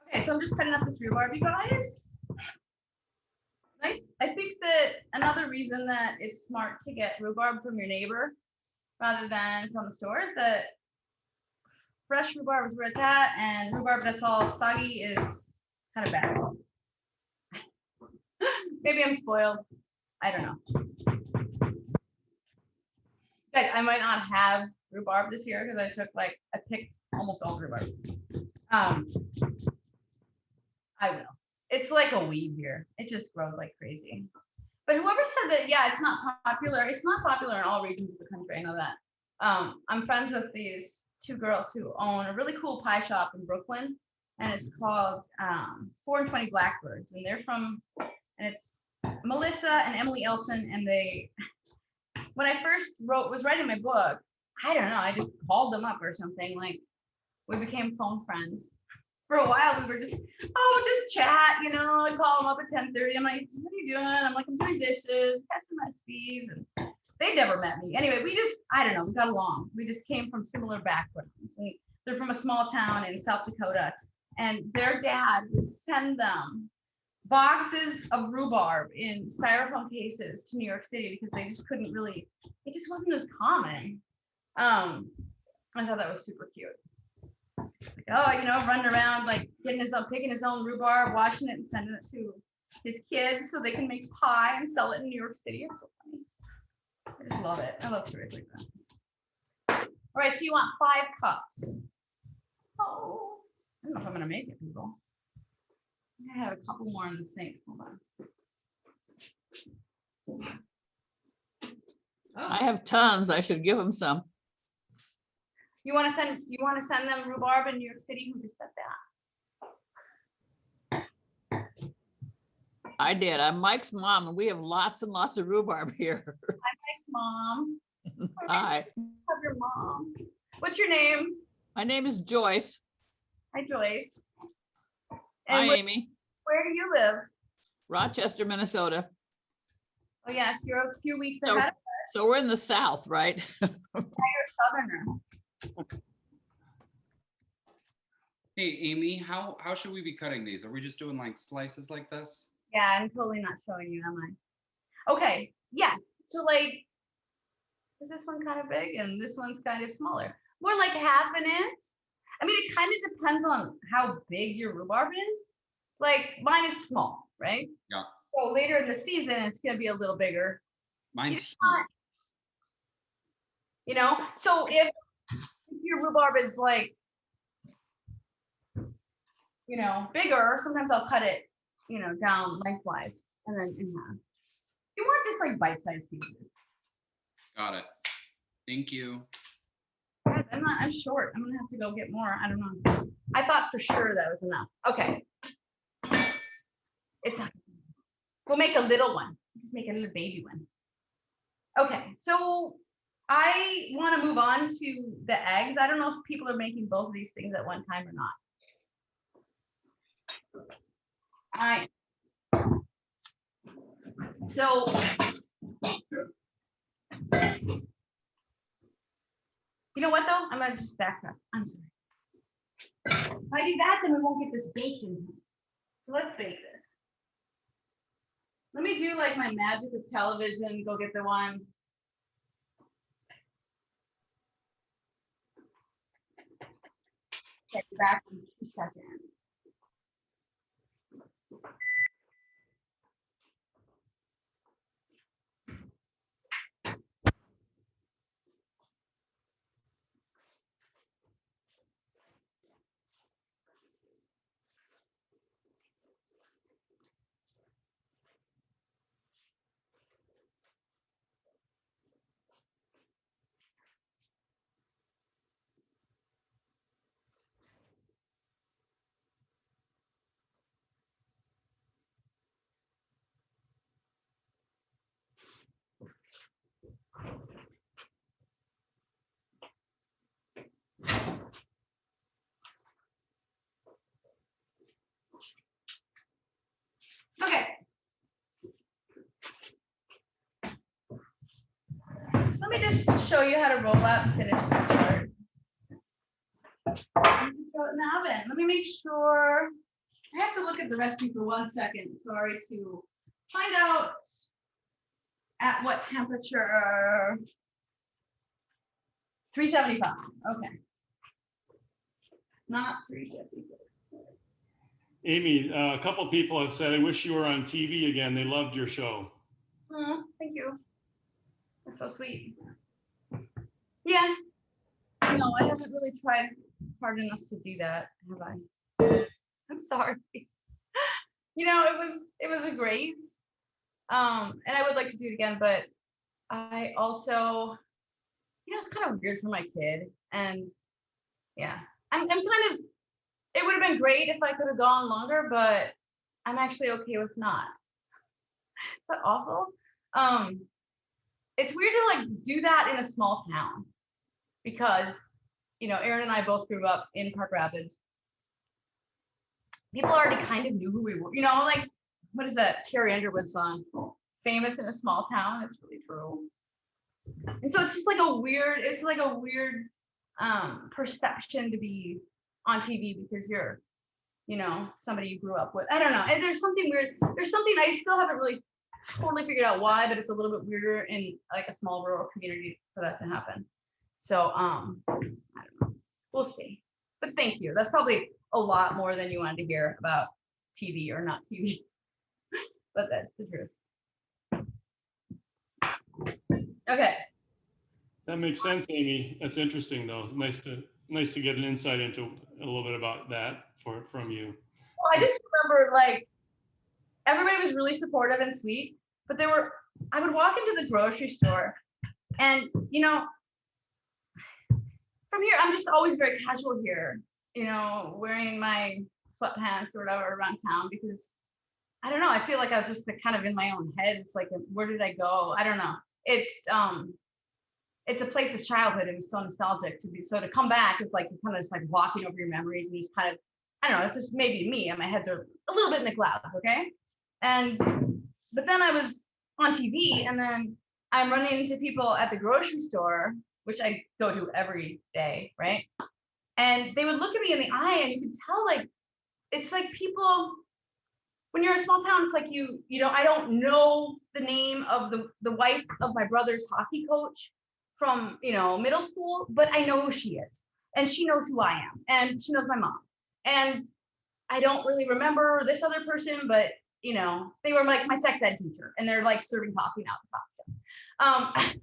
Okay, so I'm just cutting up this rhubarb, you guys. Nice. I think that another reason that it's smart to get rhubarb from your neighbor rather than from the store is that fresh rhubarb is where it's at, and rhubarb that's all soggy is kind of bad. Maybe I'm spoiled. I don't know. Guys, I might not have rhubarb this year because I picked almost all rhubarb. I will. It's like a weed here. It just grows like crazy. But whoever said that, yeah, it's not popular. It's not popular in all regions of the country. I know that. I'm friends with these two girls who own a really cool pie shop in Brooklyn, and it's called 4 and 20 Blackbirds, and and it's Melissa and Emily Elson, and they, when I first was writing my book, I don't know, I just called them up or something, like we became phone friends. For a while, we were just chat, I call them up at 10:30. I'm like, what are you doing? I'm like, I'm doing dishes, testing recipes, and they never met me. Anyway, I don't know, we got along. We just came from similar backgrounds. And they're from a small town in South Dakota, and their dad would send them boxes of rhubarb in styrofoam cases to New York City because they just couldn't really, it just wasn't as common. I thought that was super cute. Like, running around like picking his own rhubarb, washing it and sending it to his kids so they can make pie and sell it in New York City. It's so funny. I just love it. I love stories like that. All right, so you want 5 cups. Oh, I don't know if I'm gonna make it, people. I have a couple more in the sink. Hold on. Oh. I have tons. I should give them some. You want to send them rhubarb in New York City? Who just said that? I did. I'm Mike's mom, and we have lots and lots of rhubarb here. Hi, Mike's mom. Hi. Love your mom. What's your name? My name is Joyce. Hi, Joyce. Hi, And Amy. where do you live? Rochester, Minnesota. Oh, yes, you're a few weeks ahead. So we're in the South, right? You're a Southerner. Hey, Amy, how should we be cutting these? Are we just doing like slices like this? Yeah, I'm totally not showing you, am I? Okay, yes. So like, Is this one kind of big and this one's kind of smaller? More like half an inch. I mean, it kind of depends on how big your rhubarb is. Like mine is small, right? Yeah. So later in the season, it's going to be a little bigger. Mine's huge. You know, so if your rhubarb is like, you know, bigger, sometimes I'll cut it, you know, down lengthwise and then in half. You want just like bite-sized pieces. Got it. Thank you. Guys, I'm short. I'm gonna have to go get more. I don't know. I thought for sure that was enough. Okay. It's not. We'll make a little one. Just make a little baby one. Okay, so I want to move on to the eggs. I don't know if people are making both of these things at one time or not. So you know what though? I'm gonna just back up. I'm sorry. If I do that, then we won't get this baked in. So let's bake this. Let me do like my magic of television. Go get the one. Get back in 2 seconds. Okay. So let me just show you how to roll out and finish this part. Throw it in the oven. Let me make sure. I have to look at the recipe for 1 second. Sorry, to find out at what temperature. 375. Okay. Not 356. Amy, a couple people have said, I wish you were on TV again. They loved your show. Thank you. That's so sweet. Yeah. No, I haven't really tried hard enough to do that, have I? I'm sorry. You know, it was a great. And I would like to do it again, but I also, you know, it's kind of weird for my kid. And yeah, I'm kind of, it would have been great if I could have gone longer, but I'm actually okay with not. Is that awful? It's weird to like do that in a small town because, you know, Aaron and I both grew up in Park Rapids. People already kind of knew who we were, you know, like, what is that Carrie Underwood song? Famous in a small town. It's really true. And so it's just like a weird, perception to be on TV because you're, you know, somebody you grew up with. I don't know. And there's something weird. There's something I still haven't really totally figured out why, but it's a little bit weirder in like a small rural community for that to happen. So I don't know. We'll see. But thank you. That's probably a lot more than you wanted to hear about TV or not TV. But that's the truth. Okay. That makes sense, Amy. That's interesting, though. Nice to get an insight into a little bit about that from you. Well, I just remember like everybody was really supportive and sweet, but I would walk into the grocery store and, you know, from here, I'm just always very casual here, you know, wearing my sweatpants or whatever around town because I don't know. I feel like I was just kind of in my own head. It's like, where did I go? I don't know. It's a place of childhood. It was so nostalgic to come back. It's like kind of just like walking over your memories and just kind of, I don't know. It's just maybe me and my heads are a little bit in the clouds. Okay. But then I was on TV and then I'm running into people at the grocery store, which I go to every day. Right. And they would look at me in the eye and you could tell like, it's like people, when you're in a small town, it's like you know, I don't know the name of the wife of my brother's hockey coach, from, middle school, but I know who she is and she knows who I am and she knows my mom. And I don't really remember this other person, but they were like my sex ed teacher and they're like serving coffee now at the coffee shop.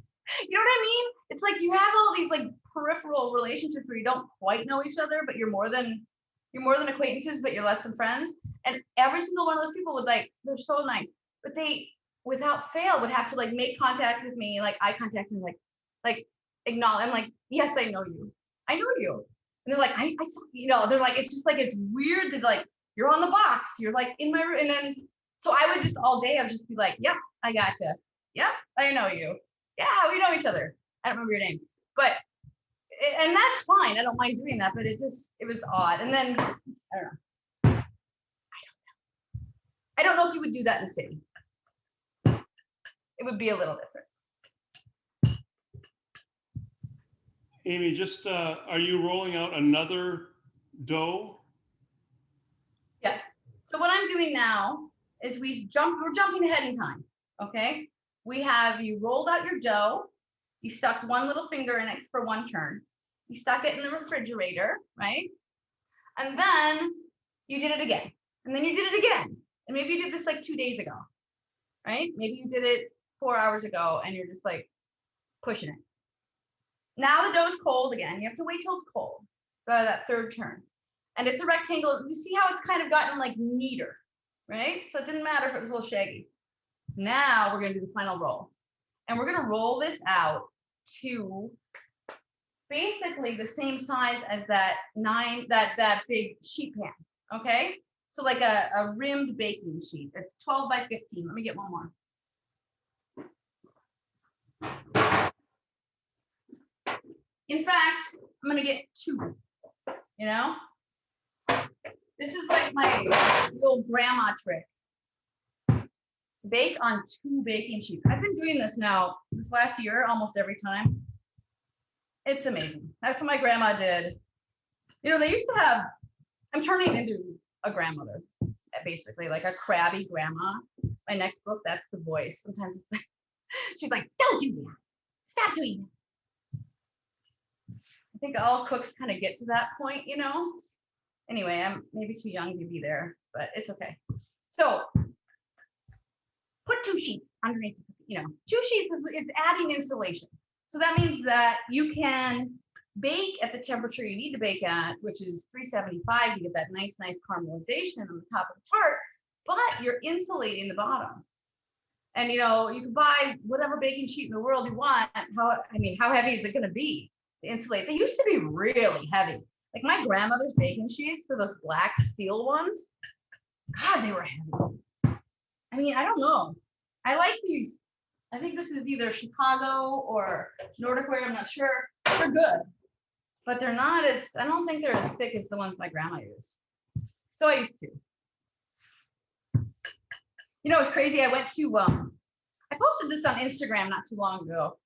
You know what I mean? It's like you have all these like peripheral relationships where you don't quite know each other, but you're more than acquaintances, but you're less than friends. And every single one of those people would they're so nice, but they without fail would have to like make contact with me, like eye contact, and like acknowledge. I'm like, yes, I know you. I know you. And they're like, I they're like, it's just like, it's weird to like, you're on the box, you're like in my room. And then, so I would just all day, I would just be like, yep, I gotcha. Yep, I know you. Yeah, we know each other. I don't remember your name, but, and that's fine. I don't mind doing that, but it was odd. And then, I don't know if you would do that in the city. It would be a little different. Amy, just, are you rolling out another dough? Yes. So what I'm doing now is we're jumping ahead in time. Okay. We have you rolled out your dough. You stuck one little finger in it for one turn. You stuck it in the refrigerator, right? And then you did it again. And then you did it again. And maybe you did this like 2 days ago, right? Maybe you did it 4 hours ago and you're just like pushing it. Now the dough's cold again. You have to wait till it's cold for that third turn. And it's a rectangle. You see how it's kind of gotten like neater, right? So it didn't matter if it was a little shaggy. Now we're going to do the final roll. And we're going to roll this out to basically the same size as that big sheet pan, okay? So like a rimmed baking sheet. It's 12 by 15. Let me get one more. In fact, I'm gonna get 2, This is like my little grandma trick. Bake on 2 baking sheets. I've been doing this now, this last year, almost every time. It's amazing. That's what my grandma did. They used to have, I'm turning into a grandmother, basically, like a crabby grandma. My next book, that's the voice. Sometimes it's like, she's like, don't do that. Stop doing that. I think all cooks kind of get to that point, Anyway, I'm maybe too young to be there, but it's okay. So put 2 sheets underneath, 2 sheets it's adding insulation. So that means that you can bake at the temperature you need to bake at, which is 375 to get that nice caramelization on the top of the tart, but you're insulating the bottom. And you can buy whatever baking sheet in the world you want. How heavy is it going to be to insulate? They used to be really heavy. Like my grandmother's baking sheets for those black steel ones. God, they were heavy. I don't know. I like these. I think this is either Chicago or Nordic ware. I'm not sure. They're good, but they're not I don't think they're as thick as the ones my grandma used. So I used to. It's crazy. I went to, I posted this on Instagram not too long ago.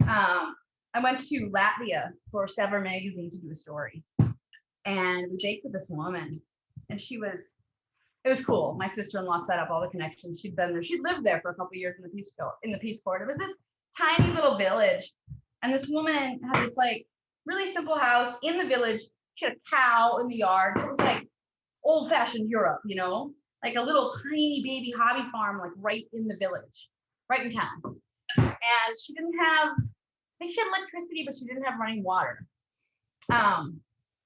I went to Latvia for Sever magazine to do a story, and we baked with this woman, and it was cool. My sister-in-law set up all the connections. She'd been there. She'd lived there for a couple of years in the Peace Corps. It was this tiny little village, and this woman had this like really simple house in the village. She had a cow in the yard. So it was like old-fashioned Europe, like a little tiny baby hobby farm, like right in the village, right in town. And she didn't have, I think she had electricity, but she didn't have running water. And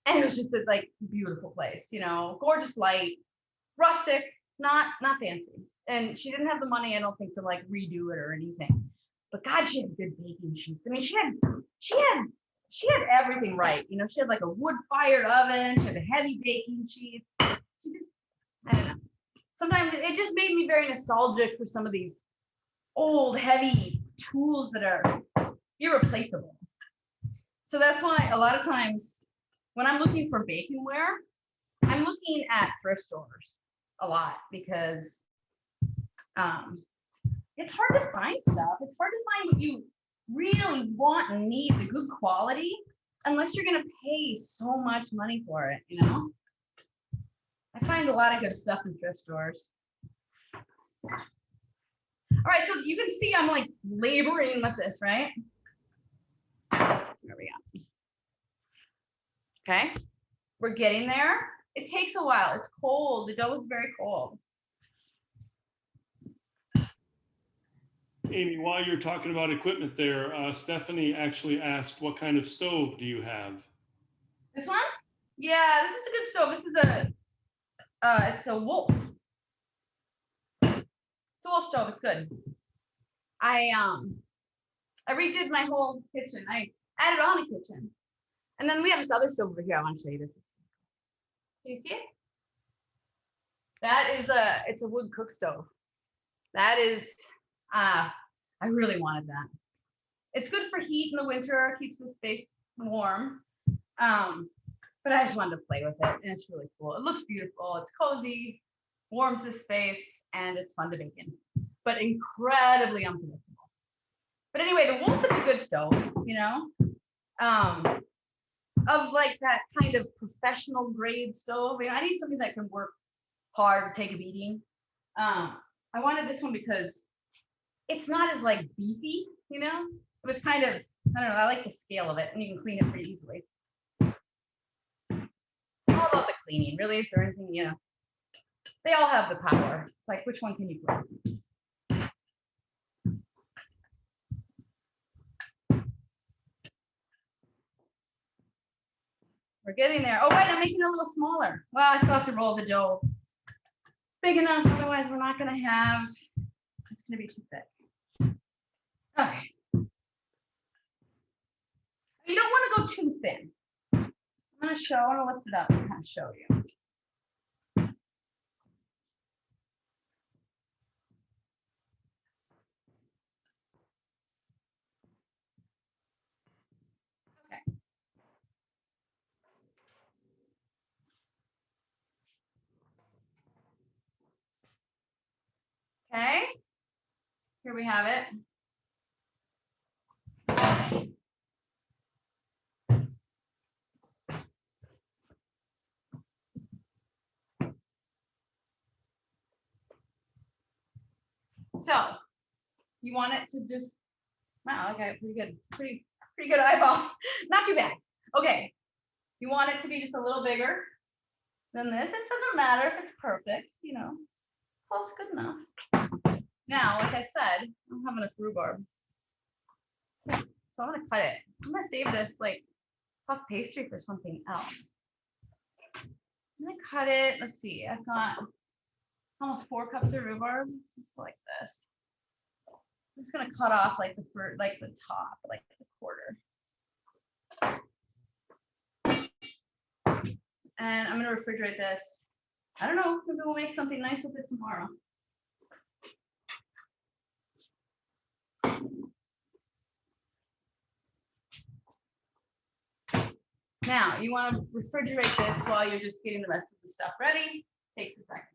it was just a like beautiful place, gorgeous light, rustic, not fancy. And she didn't have the money, I don't think, to like redo it or anything. But God, she had good baking sheets. She had everything right. She had like a wood-fired oven. She had heavy baking sheets. I don't know. Sometimes it just made me very nostalgic for some of these old, heavy tools that are irreplaceable. So that's why a lot of times when I'm looking for baking ware, I'm looking at thrift stores a lot because it's hard to find stuff. It's hard to find what you really want and need, the good quality, unless you're going to pay so much money for it, I find a lot of good stuff in thrift stores. All right, so you can see I'm like laboring with this, right? Okay, we're getting there. It takes a while. It's cold. The dough is very cold. Amy, while you're talking about equipment there, Stephanie actually asked, what kind of stove do you have? This one? Yeah, this is a good stove. This is it's a Wolf. It's a Wolf stove. It's good. I redid my whole kitchen. I added on a kitchen. And then we have this other stove over here. I want to show you this. Can you see it? That is it's a wood cook stove. That is, I really wanted that. It's good for heat in the winter, keeps the space warm. But I just wanted to play with it, and it's really cool. It looks beautiful. It's cozy, warms the space, and it's fun to bake in, but incredibly unpredictable. But anyway, the Wolf is a good stove, you know, of like that kind of professional grade stove. You know, I need something that can work hard, take a beating. I wanted this one because it's not as like beefy, you know. It was kind of, I don't know, I like the scale of it, and you can clean it pretty easily. It's all about the cleaning, really. Is there anything, you know? They all have the power. It's like, which one can you put? We're getting there. Oh, right, I'm making it a little smaller. Well, I still have to roll the dough big enough, otherwise we're not gonna have, it's gonna be too thick. Okay. You don't want to go too thin. I'm gonna lift it up and kind of show you. Okay, here we have it. So you want it to just, wow, okay, pretty good eyeball. Not too bad. Okay, you want it to be just a little bigger than this. It doesn't matter if it's perfect, you know, close, good enough. Now, like I said, I don't have enough rhubarb, so I'm gonna cut it. I'm gonna save this like puff pastry for something else. I'm gonna cut it. Let's see, I've got almost 4 cups of rhubarb. Let's go like this. I'm just gonna cut off like the fruit, like the top, like the quarter. And I'm gonna refrigerate this. I don't know, maybe we'll make something nice with it tomorrow. Now, you want to refrigerate this while you're just getting the rest of the stuff ready. Takes a second.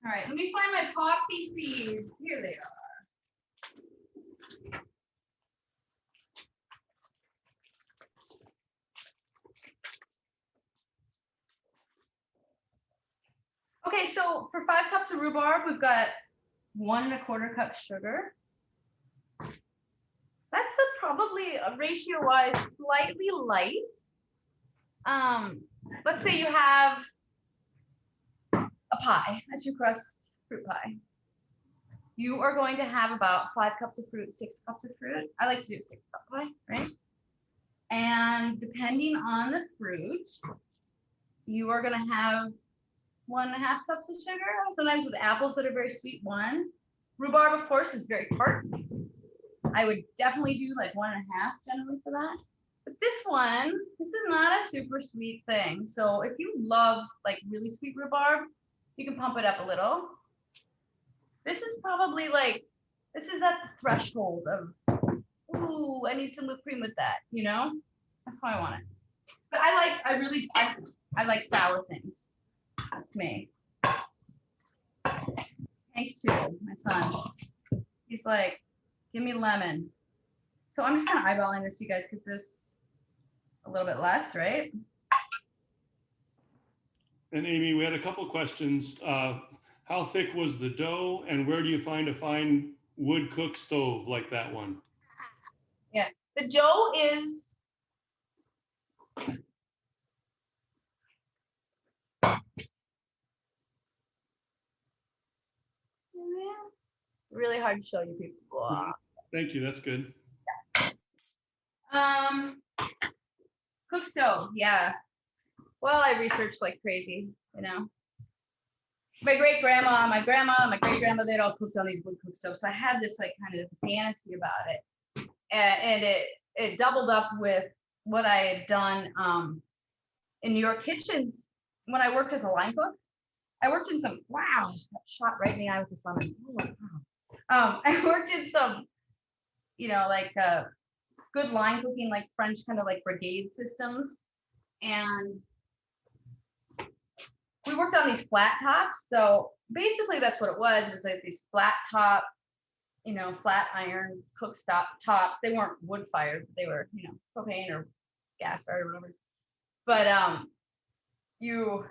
All right, let me find my poppy seeds. Here they are. Okay, so for 5 cups of rhubarb, we've got 1 1/4 cup sugar. That's probably ratio-wise slightly light. Let's say you have a pie, a 2-crust fruit pie. You are going to have about 5 cups of fruit, 6 cups of fruit. I like to do a 6-cup pie, right? And depending on the fruit, you are going to have 1 1/2 cups of sugar. Sometimes with apples that are very sweet, 1. Rhubarb, of course, is very tart. I would definitely do like 1 1/2 generally for that. But this one, this is not a super sweet thing. So if you love like really sweet rhubarb, you can pump it up a little. This is probably like, this is at the threshold of, ooh, I need some whipped cream with that, you know? That's how I want it. But I like sour things. That's me. Hank too, my son. He's like, give me lemon. So I'm just kind of eyeballing this, you guys, because this a little bit less, right? And Amy, we had a couple questions. How thick was the dough, and where do you find a fine wood cook stove like that one? Yeah, the dough is really hard to show you people. Thank you. That's good. Cook stove, yeah. Well, I researched like crazy, you know. My great-grandma, my grandma, my great-grandma, they'd all cooked on these wood cook stoves. So I had this like kind of fantasy about it. And it doubled up with what I had done in New York kitchens when I worked as a line cook. I worked in some, wow, I just got shot right in the eye with this lemon. Oh, wow. I worked in some, you know, like good line cooking, like French kind of like brigade systems. And we worked on these flat tops. So basically that's what it was. It was like these flat top, you know, flat iron cooktop tops. They weren't wood fired, but they were, you know, propane or gas fired or whatever. But you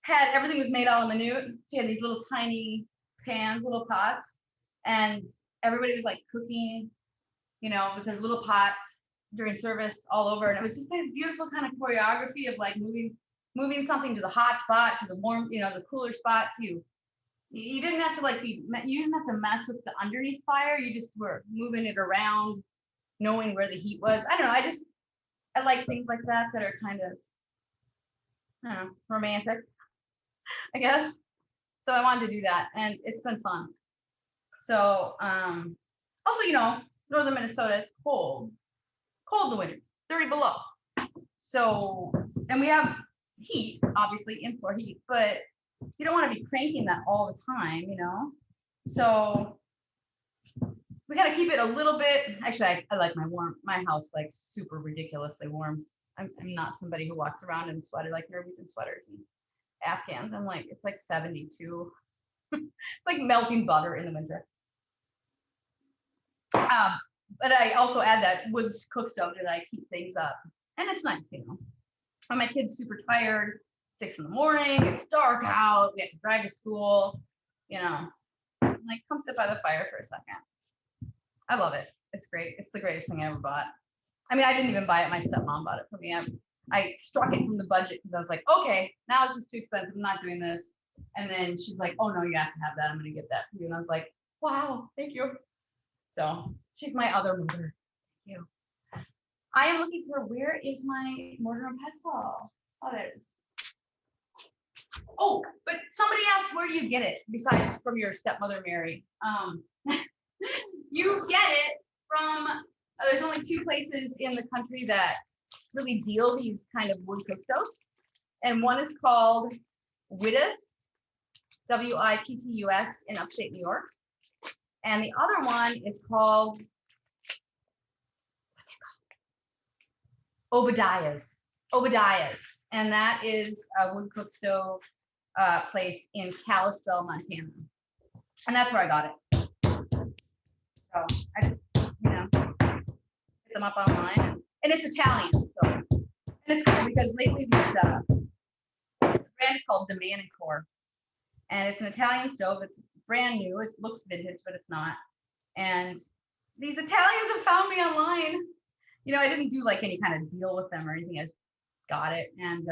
had, everything was made a la minute. So you had these little tiny pans, little pots, and everybody was like cooking, you know, with their little pots during service all over. And it was just this beautiful kind of choreography of like moving something to the hot spot, to the warm, you know, the cooler spot. You didn't have to like you didn't have to mess with the underneath fire. You just were moving it around, knowing where the heat was. I don't know. I like things like that that are kind of, I don't know, romantic, I guess. So I wanted to do that, and it's been fun. So also, you know, northern Minnesota, it's cold in the winter, 30 below. So, and we have heat, obviously, in-floor heat, but you don't want to be cranking that all the time, you know? So we got to keep it a little bit. Actually, I like my house, like super ridiculously warm. I'm not somebody who walks around in sweater, like Norwegian sweaters and Afghans. I'm like, it's like 72. It's like melting butter in the winter. But I also add that wood cook stove to like heat things up. And it's nice, you know. When my kid's super tired, 6 in the morning, it's dark out, we have to drive to school, you know. I'm like, come sit by the fire for a second. I love it. It's great. It's the greatest thing I ever bought. I mean, I didn't even buy it. My stepmom bought it for me. I struck it from the budget because I was like, okay, now this is too expensive. I'm not doing this. And then she's like, oh no, you have to have that. I'm going to get that for you. And I was like, wow, thank you. So she's my other mother. Thank you. I am looking for, where is my mortar and pestle? Oh, there it is. Oh, but somebody asked, where do you get it besides from your stepmother, Mary? You get it from, there's only 2 places in the country that really deal these kind of wood cook stoves. And one is called Wittus, Wittus in upstate New York. And the other one is called, what's it called? Obadiah's. And that is a wood cook stove place in Kalispell, Montana. And that's where I got it. So I just, you know, hit them up online. And it's Italian. So, and it's cool because lately these, the brand is called Demand and Core. And it's an Italian stove. It's brand new. It looks vintage, but it's not. And these Italians have found me online. You know, I didn't do like any kind of deal with them or anything. I just got it. And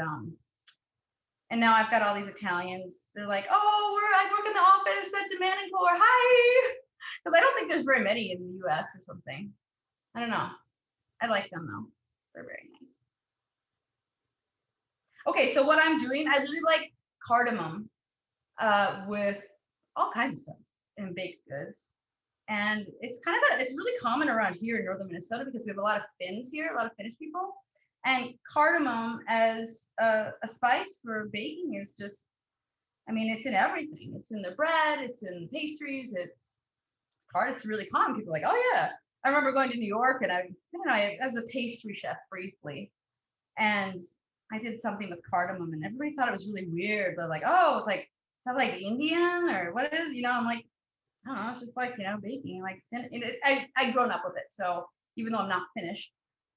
now I've got all these Italians. They're like, oh, I work in the office at Demand and Core. Hi. Because I don't think there's very many in the US or something. I don't know. I like them though. They're very nice. Okay, so what I'm doing, I really like cardamom with all kinds of stuff in baked goods. And it's kind of it's really common around here in northern Minnesota because we have a lot of Finns here, a lot of Finnish people. And cardamom as a spice for baking is just, I mean, it's in everything. It's in the bread, it's in pastries, it's really common. People are like, oh yeah. I remember going to New York and I was a pastry chef briefly. And I did something with cardamom and everybody thought it was really weird. But like, oh, is that like Indian or what is, you know, I'm like, I don't know, it's just like, you know, baking, like, I've grown up with it. So even though I'm not Finnish,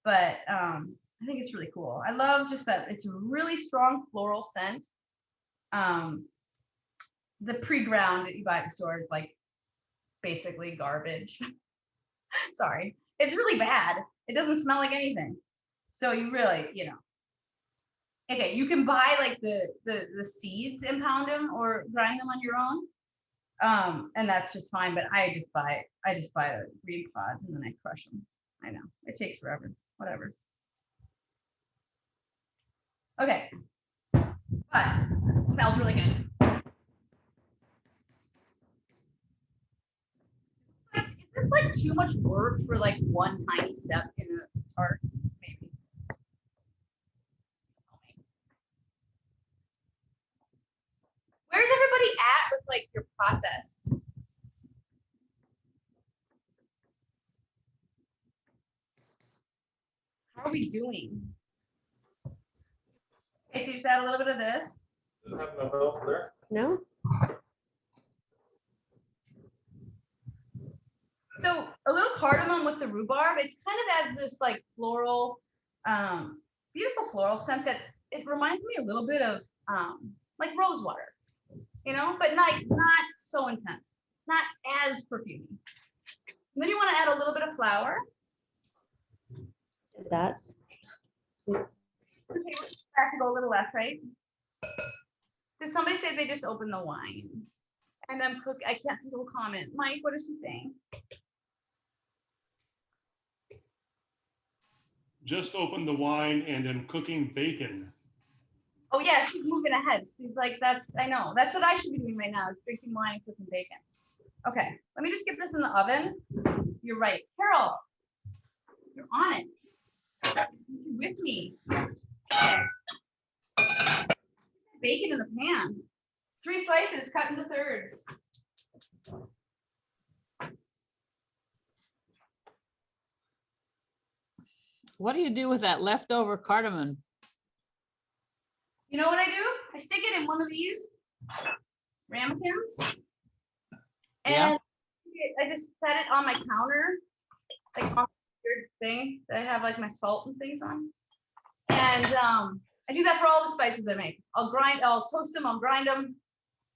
but I think it's really cool. I love just that it's a really strong floral scent. The pre-ground that you buy at the store is like basically garbage. Sorry, it's really bad. It doesn't smell like anything. So you really, okay, you can buy like the seeds and pound them or grind them on your own. And that's just fine, but I just buy the green pods and then I crush them. I know it takes forever, whatever. Okay, but it smells really good. Is this like too much work for like one tiny step in a tart? Maybe. Where's everybody at with like your process? How are we doing? Okay, so you just add a little bit of this. No? So a little cardamom with the rhubarb, it's kind of as this like floral, beautiful floral scent it reminds me a little bit of like rose water, but not so intense, not as perfumey. And then you want to add a little bit of flour. That. Okay, I have to go a little less, right? Did somebody say they just opened the wine? And I'm cook. I can't see the whole comment. Mike, what is she saying? Just opened the wine and am cooking bacon. Oh yeah, she's moving ahead. She's like, I know. That's what I should be doing right now. It's drinking wine and cooking bacon. Okay, let me just get this in the oven. You're right. Carol, you're on it. You're with me. Okay. Bacon in the pan. 3 slices cut into thirds. What do you do with that leftover cardamom? You know what I do? I stick it in one of these ramekins. Yeah. And I just set it on my counter, like on the thing that I have like my salt and things on. And I do that for all the spices I make. I'll toast them, I'll grind them,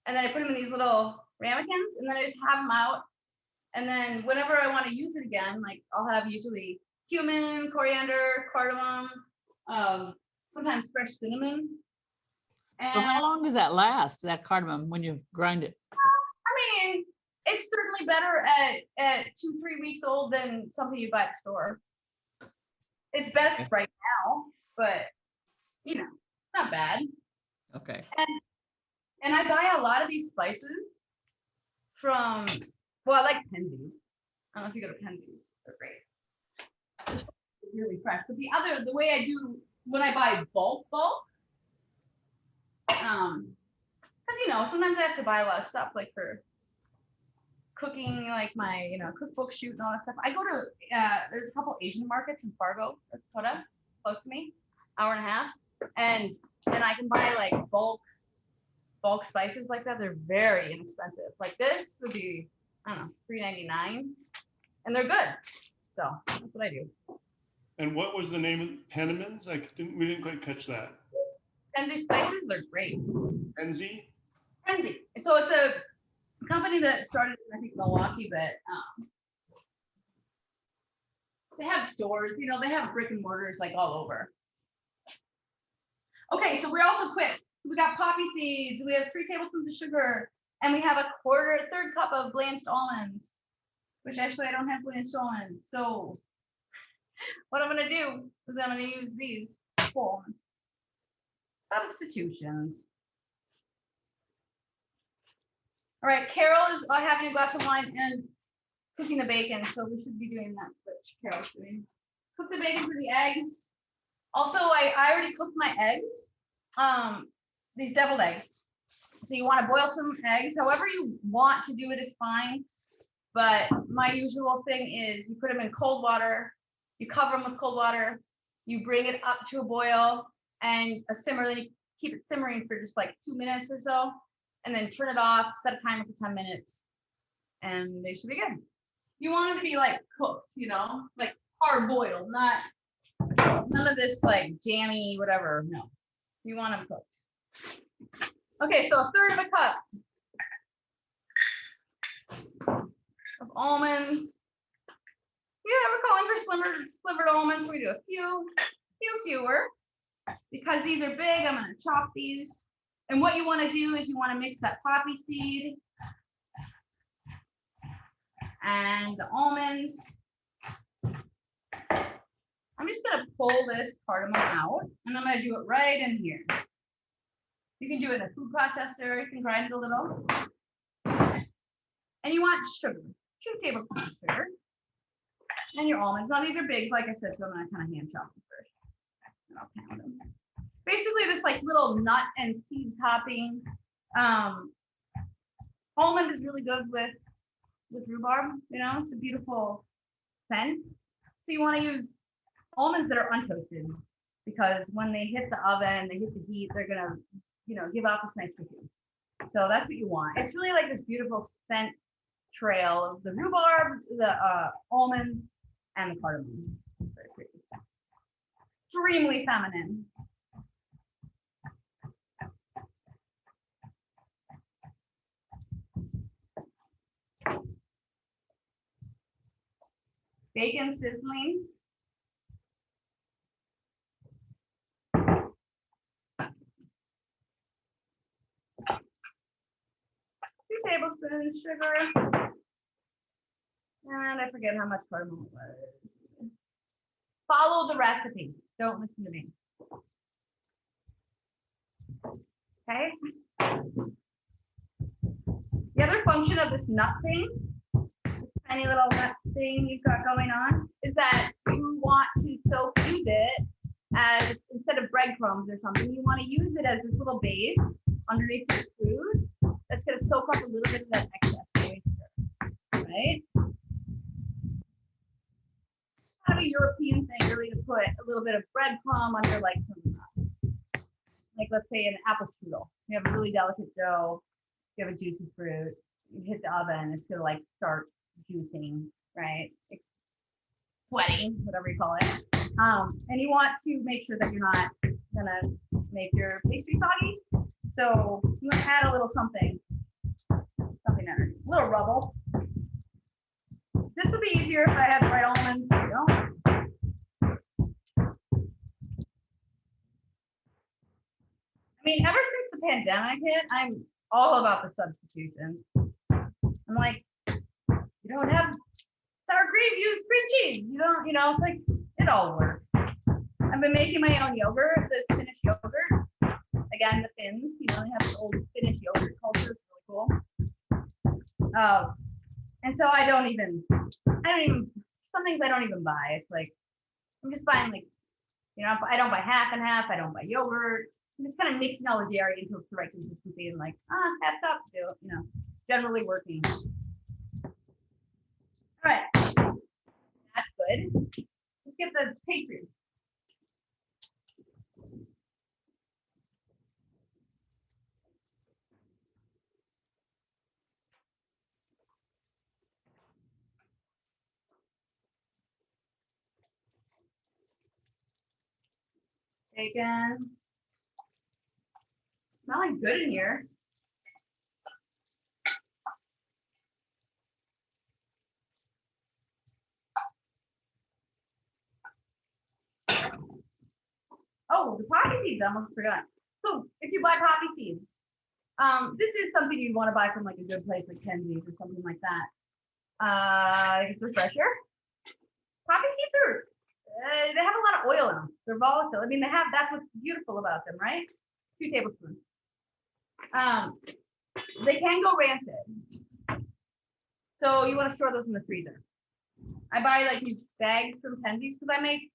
and then I put them in these little ramekins, and then I just have them out. And then whenever I want to use it again, like I'll have usually cumin, coriander, cardamom, sometimes fresh cinnamon. And So how long does that last, that cardamom, when you grind it? I mean, it's certainly better at 2-3 weeks old than something you buy at the store. It's best right now, but it's not bad. Okay. And I buy a lot of these spices from, I like Penzies. I don't know if you go to Penzies, they're great. They're really fresh. But the way I do when I buy bulk, because sometimes I have to buy a lot of stuff like for cooking, like my cookbook shoot and all that stuff. I go to there's a couple Asian markets in Fargo, Dakota, close to me, hour and a half, and I can buy like bulk spices like that. They're very inexpensive. Like this would be, I don't know, $3.99, and they're good. So that's what I do. And what was the name of Penniman's? We didn't quite catch that. Penzi spices, they're great. Penzi? Penzi. So it's a company that started in, I think, Milwaukee, but they have stores, they have brick and mortars like all over. Okay, so we're also quick. We got poppy seeds, we have 3 tablespoons of sugar, and we have a third cup of blanched almonds, which actually I don't have blanched almonds. So what I'm gonna do is I'm gonna use these almonds. Substitutions. All right, Carol is having a glass of wine and cooking the bacon, so we should be doing that, which Carol's doing. Cook the bacon for the eggs. Also, I already cooked my eggs, these deviled eggs. So you want to boil some eggs. However you want to do it is fine, but my usual thing is you put them in cold water, you cover them with cold water, you bring it up to a boil and a simmer, then you keep it simmering for just like 2 minutes or so, and then turn it off, set a timer for 10 minutes, and they should be good. You want them to be like cooked, like hard boiled, none of this like jammy, whatever. No, you want them cooked. Okay, so a third of a cup of almonds. Yeah, we're calling for slivered almonds. We do a few fewer. Because these are big, I'm gonna chop these. And what you wanna do is you wanna mix that poppy seed and the almonds. I'm just gonna pull this cardamom out and I'm gonna do it right in here. You can do it in a food processor, you can grind it a little. And you want sugar, 2 tablespoons of sugar. And your almonds. Now these are big, like I said, so I'm gonna kind of hand chop them first. And I'll count them. Basically this like little nut and seed topping. Almond is really good with rhubarb, you know, it's a beautiful scent. So you want to use almonds that are untoasted because when they hit the oven, they hit the heat, they're gonna, you know, give off this nice perfume. So that's what you want. It's really like this beautiful scent trail of the rhubarb, the almonds, and the cardamom. Very pretty. Extremely feminine. Bacon sizzling. Two tablespoons sugar. And I forget how much cardamom it was. Follow the recipe. Don't listen to me. Okay. The other function of this nut thing, this tiny little nut thing you've got going on, is that you want to use it as, instead of breadcrumbs or something, you want to use it as this little base underneath your food that's going to soak up a little bit of that excess moisture, right? Kind of a European thing, really, to put a little bit of breadcrumb under like some, like let's say an apple strudel. You have a really delicate dough, you have a juicy fruit, you hit the oven, it's gonna like start juicing, right? It's sweating, whatever you call it. And you want to make sure that you're not gonna make your pastry soggy. So you want to add a little something there, a little rubble. This would be easier if I had the right almonds. You know? I mean, ever since the pandemic hit, I'm all about the substitutions. I'm like, you don't have sour cream, use cream cheese. You don't, you know, it's like, it all works. I've been making my own yogurt, this Finnish yogurt. Again, the Finns, you know, they have this old Finnish yogurt culture. It's really cool. And so I don't even, some things I don't even buy. It's like, I'm just buying like, you know, I don't buy half and half. I don't buy yogurt. I'm just kind of mixing all the dairy into the right consistency and like, half cup, you know, generally working. All right, that's good. Let's get the pastry. Bacon. Smelling good in here. Oh, the poppy seeds, I almost forgot. So if you buy poppy seeds, this is something you'd want to buy from like a good place like Kenzie's or something like that. It's refresher. Poppy seeds are, they have a lot of oil in them. They're volatile. I mean, that's what's beautiful about them, right? 2 tablespoons. They can go rancid. So you want to store those in the freezer. I buy like these bags from Kenzie's because I make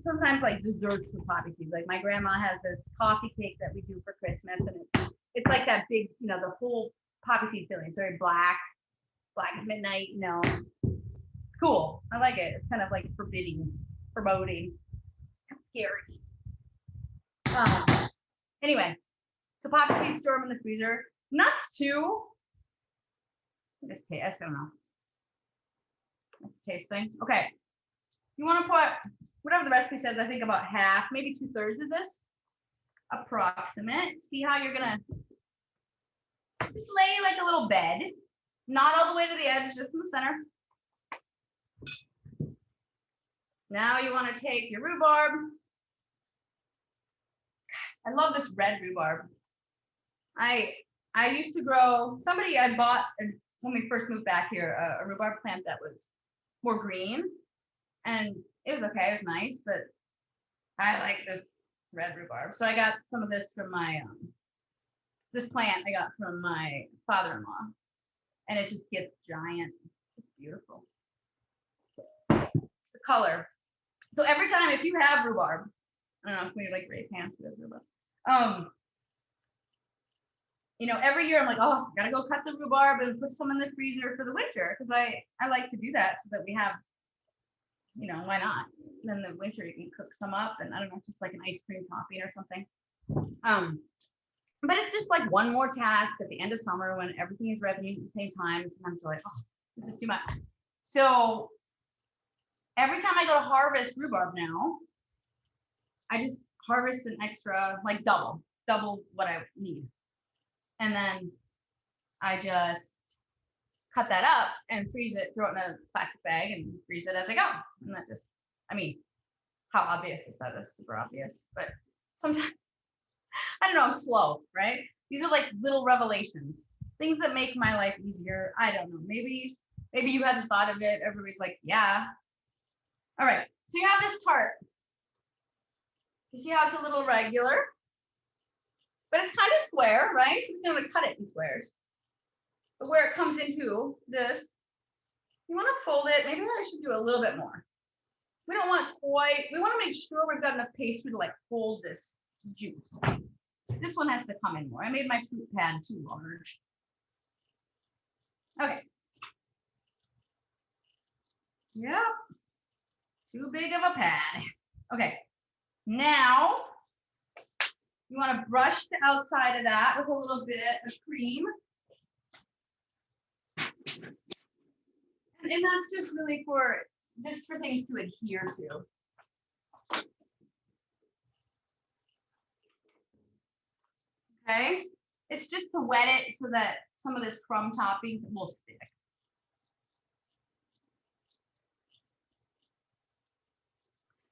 sometimes like desserts with poppy seeds. Like my grandma has this coffee cake that we do for Christmas, and it's like that big, you know, the whole poppy seed filling. It's very black as midnight, you know. It's cool. I like it. It's kind of like foreboding. Scary. Anyway, so poppy seeds, store them in the freezer. Nuts too. Just taste. I don't know. Taste thing. Okay. You want to put whatever the recipe says. I think about half, maybe 2/3 of this. approximate. See how you're gonna just lay like a little bed, not all the way to the edge, just in the center. Now you want to take your rhubarb. I love this red rhubarb. I used to grow, I bought when we first moved back here, a rhubarb plant that was more green, and it was okay, it was nice, but I like this red rhubarb. So I got some of this from my, this plant I got from my father-in-law, and it just gets giant. It's just beautiful. It's the color. So every time, if you have rhubarb, I don't know if we like raise hands for this rhubarb. You know, every year I'm like, oh, gotta go cut the rhubarb and put some in the freezer for the winter, because I like to do that so that we have, you know, why not? And then the winter you can cook some up, and I don't know, just like an ice cream topping or something. But it's just like one more task at the end of summer when everything is ripening at the same time. Sometimes you're like, oh, this is too much. So every time I go to harvest rhubarb now, I just harvest an extra, like double what I need. And then I just cut that up and freeze it, throw it in a plastic bag and freeze it as I go. And that just, I mean, how obvious is that? That's super obvious. But sometimes, I don't know, I'm slow, right? These are like little revelations, things that make my life easier. I don't know, maybe you hadn't thought of it. Everybody's like, yeah. All right, so you have this tart. You see how it's a little regular? But it's kind of square, right? So we're gonna cut it in squares. But where it comes into this, you want to fold it. Maybe I should do a little bit more. We don't want quite, we want to make sure we've got enough pastry to like hold this juice. This one has to come in more. I made my fruit pan too large. Okay. Yep. Too big of a pan. Okay. Now, you want to brush the outside of that with a little bit of cream. And that's just really for things to adhere to. Okay, it's just to wet it so that some of this crumb topping will stick.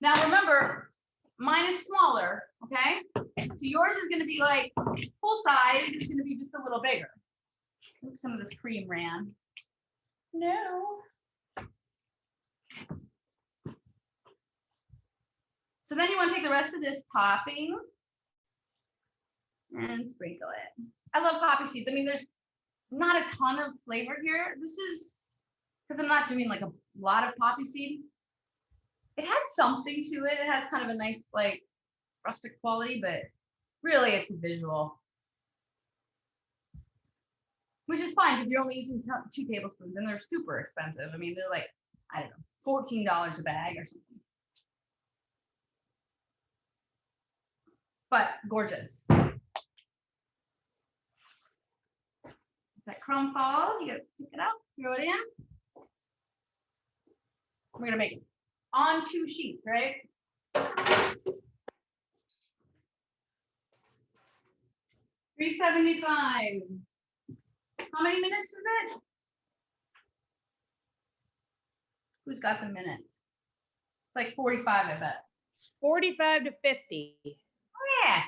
Now remember, mine is smaller, okay? So yours is gonna be like full size, it's gonna be just a little bigger. Oops, some of this cream ran. No. So then you want to take the rest of this topping and sprinkle it. I love poppy seeds. I mean, there's not a ton of flavor here. This is because I'm not doing like a lot of poppy seed. It has something to it. It has kind of a nice like rustic quality, but really it's a visual. Which is fine because you're only using 2 tablespoons and they're super expensive. I mean, they're like, I don't know, $14 a bag or something. But gorgeous. If that crumb falls, you gotta pick it up, throw it in. We're gonna make it on 2 sheets, right? $3.75. How many minutes is it? Who's got the minutes? It's like 45, I bet. 45 to 50. Oh, yeah.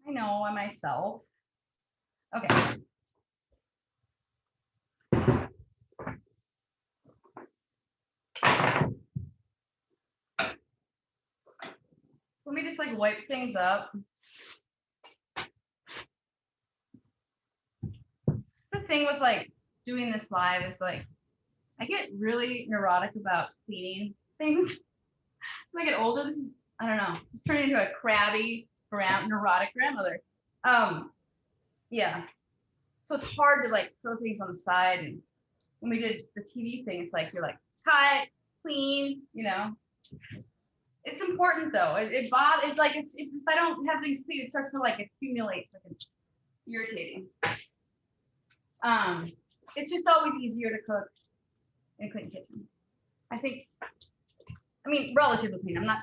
I know myself. Okay. Let me just like wipe things up. The thing with like doing this live is like I get really neurotic about cleaning things. As I get older, this is, I don't know, it's turning into a crabby, neurotic grandmother. Yeah. So it's hard to like throw things on the side. And when we did the TV thing, it's like you're like cut, clean, you know. It's important though. It bothers. It's like if I don't have things clean, it starts to like accumulate, like it's irritating. It's just always easier to cook in a clean kitchen. I I mean, relatively clean. I'm not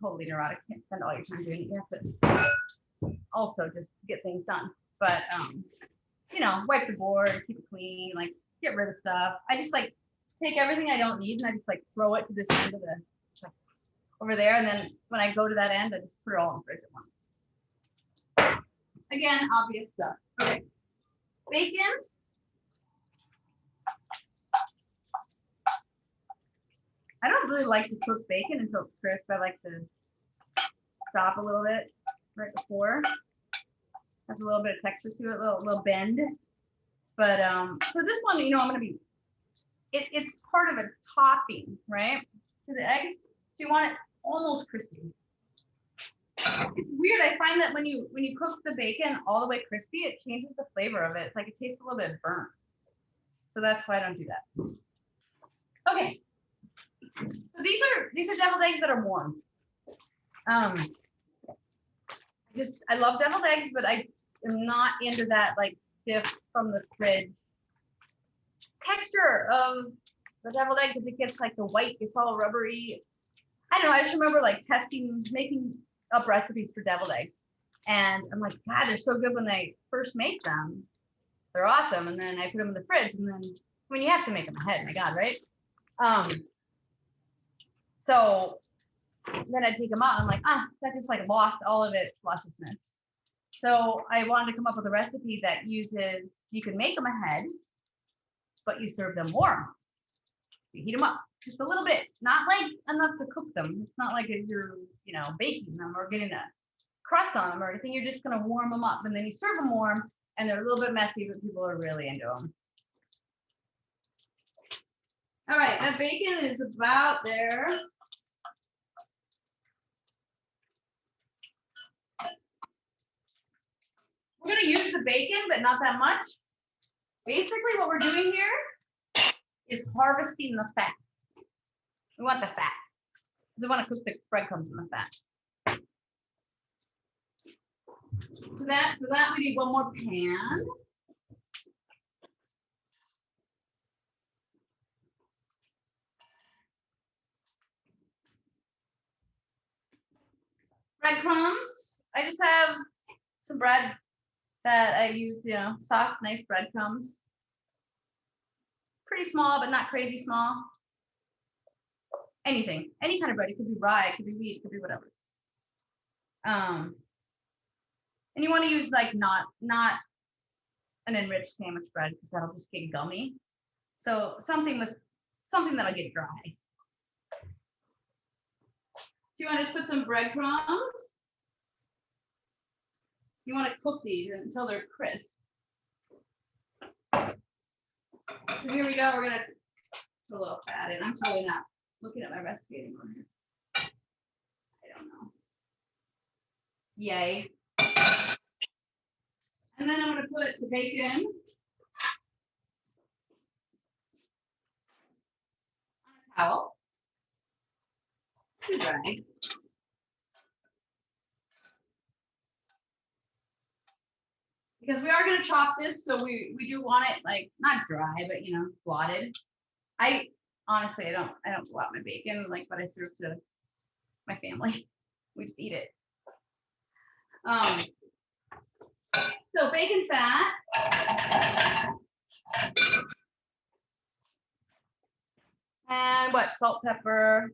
totally neurotic. Can't spend all your time doing it. You have to also just get things done. But you know, wipe the board, keep it clean, like get rid of stuff. I just like take everything I don't need and I just like throw it to this end of the like, over there. And then when I go to that end, I just put it all in the fridge at once. Again, obvious stuff. Okay. Bacon. I don't really like to cook bacon until it's crisp. I like to stop a little bit right before. Has a little bit of texture to it, a little bend. But for this one, you know, I'm gonna be. It's part of a topping, right? To the eggs, so you want it almost crispy. It's weird. I find that when you cook the bacon all the way crispy, it changes the flavor of it. It's like it tastes a little bit burnt. So that's why I don't do that. Okay. So these are deviled eggs that are warm. I love deviled eggs, but I am not into that like stiff from the fridge texture of the deviled egg because it gets like the white gets all rubbery. I don't know. I just remember like making up recipes for deviled eggs, and I'm like, God, they're so good when they first make them. They're awesome, and then I put them in the fridge, and then when you have to make them ahead, my God, right? So then I take them out, and I'm like, that just like lost all of its lusciousness. So I wanted to come up with a recipe that uses, you can make them ahead, but you serve them warm. You heat them up just a little bit, not like enough to cook them. It's not like you're, you know, baking them or getting a crust on them or anything. You're just gonna warm them up, and then you serve them warm, and they're a little bit messy, but people are really into them. All right, that bacon is about there. We're gonna use the bacon, but not that much. Basically, what we're doing here is harvesting the fat. We want the fat because we want to cook the breadcrumbs in the fat. So for that we need one more pan. Breadcrumbs. I just have some bread that I use, you know, soft, nice breadcrumbs. Pretty small, but not crazy small. Anything, any kind of bread. It could be rye, it could be wheat, it could be whatever. And you want to use like not an enriched sandwich bread because that'll just get gummy. So something that'll get dry. So you want to just put some breadcrumbs. You want to cook these until they're crisp. So here we go. We're gonna put a little fat in. I'm totally not looking at my recipe anymore here. I don't know. Yay. And then I'm gonna put the bacon on a towel. Too dry. Because we are going to chop this, so we do want it like not dry, but you know, blotted. I honestly I don't blot my bacon like what I serve to my family. We just eat it. So bacon fat. And what? Salt, pepper.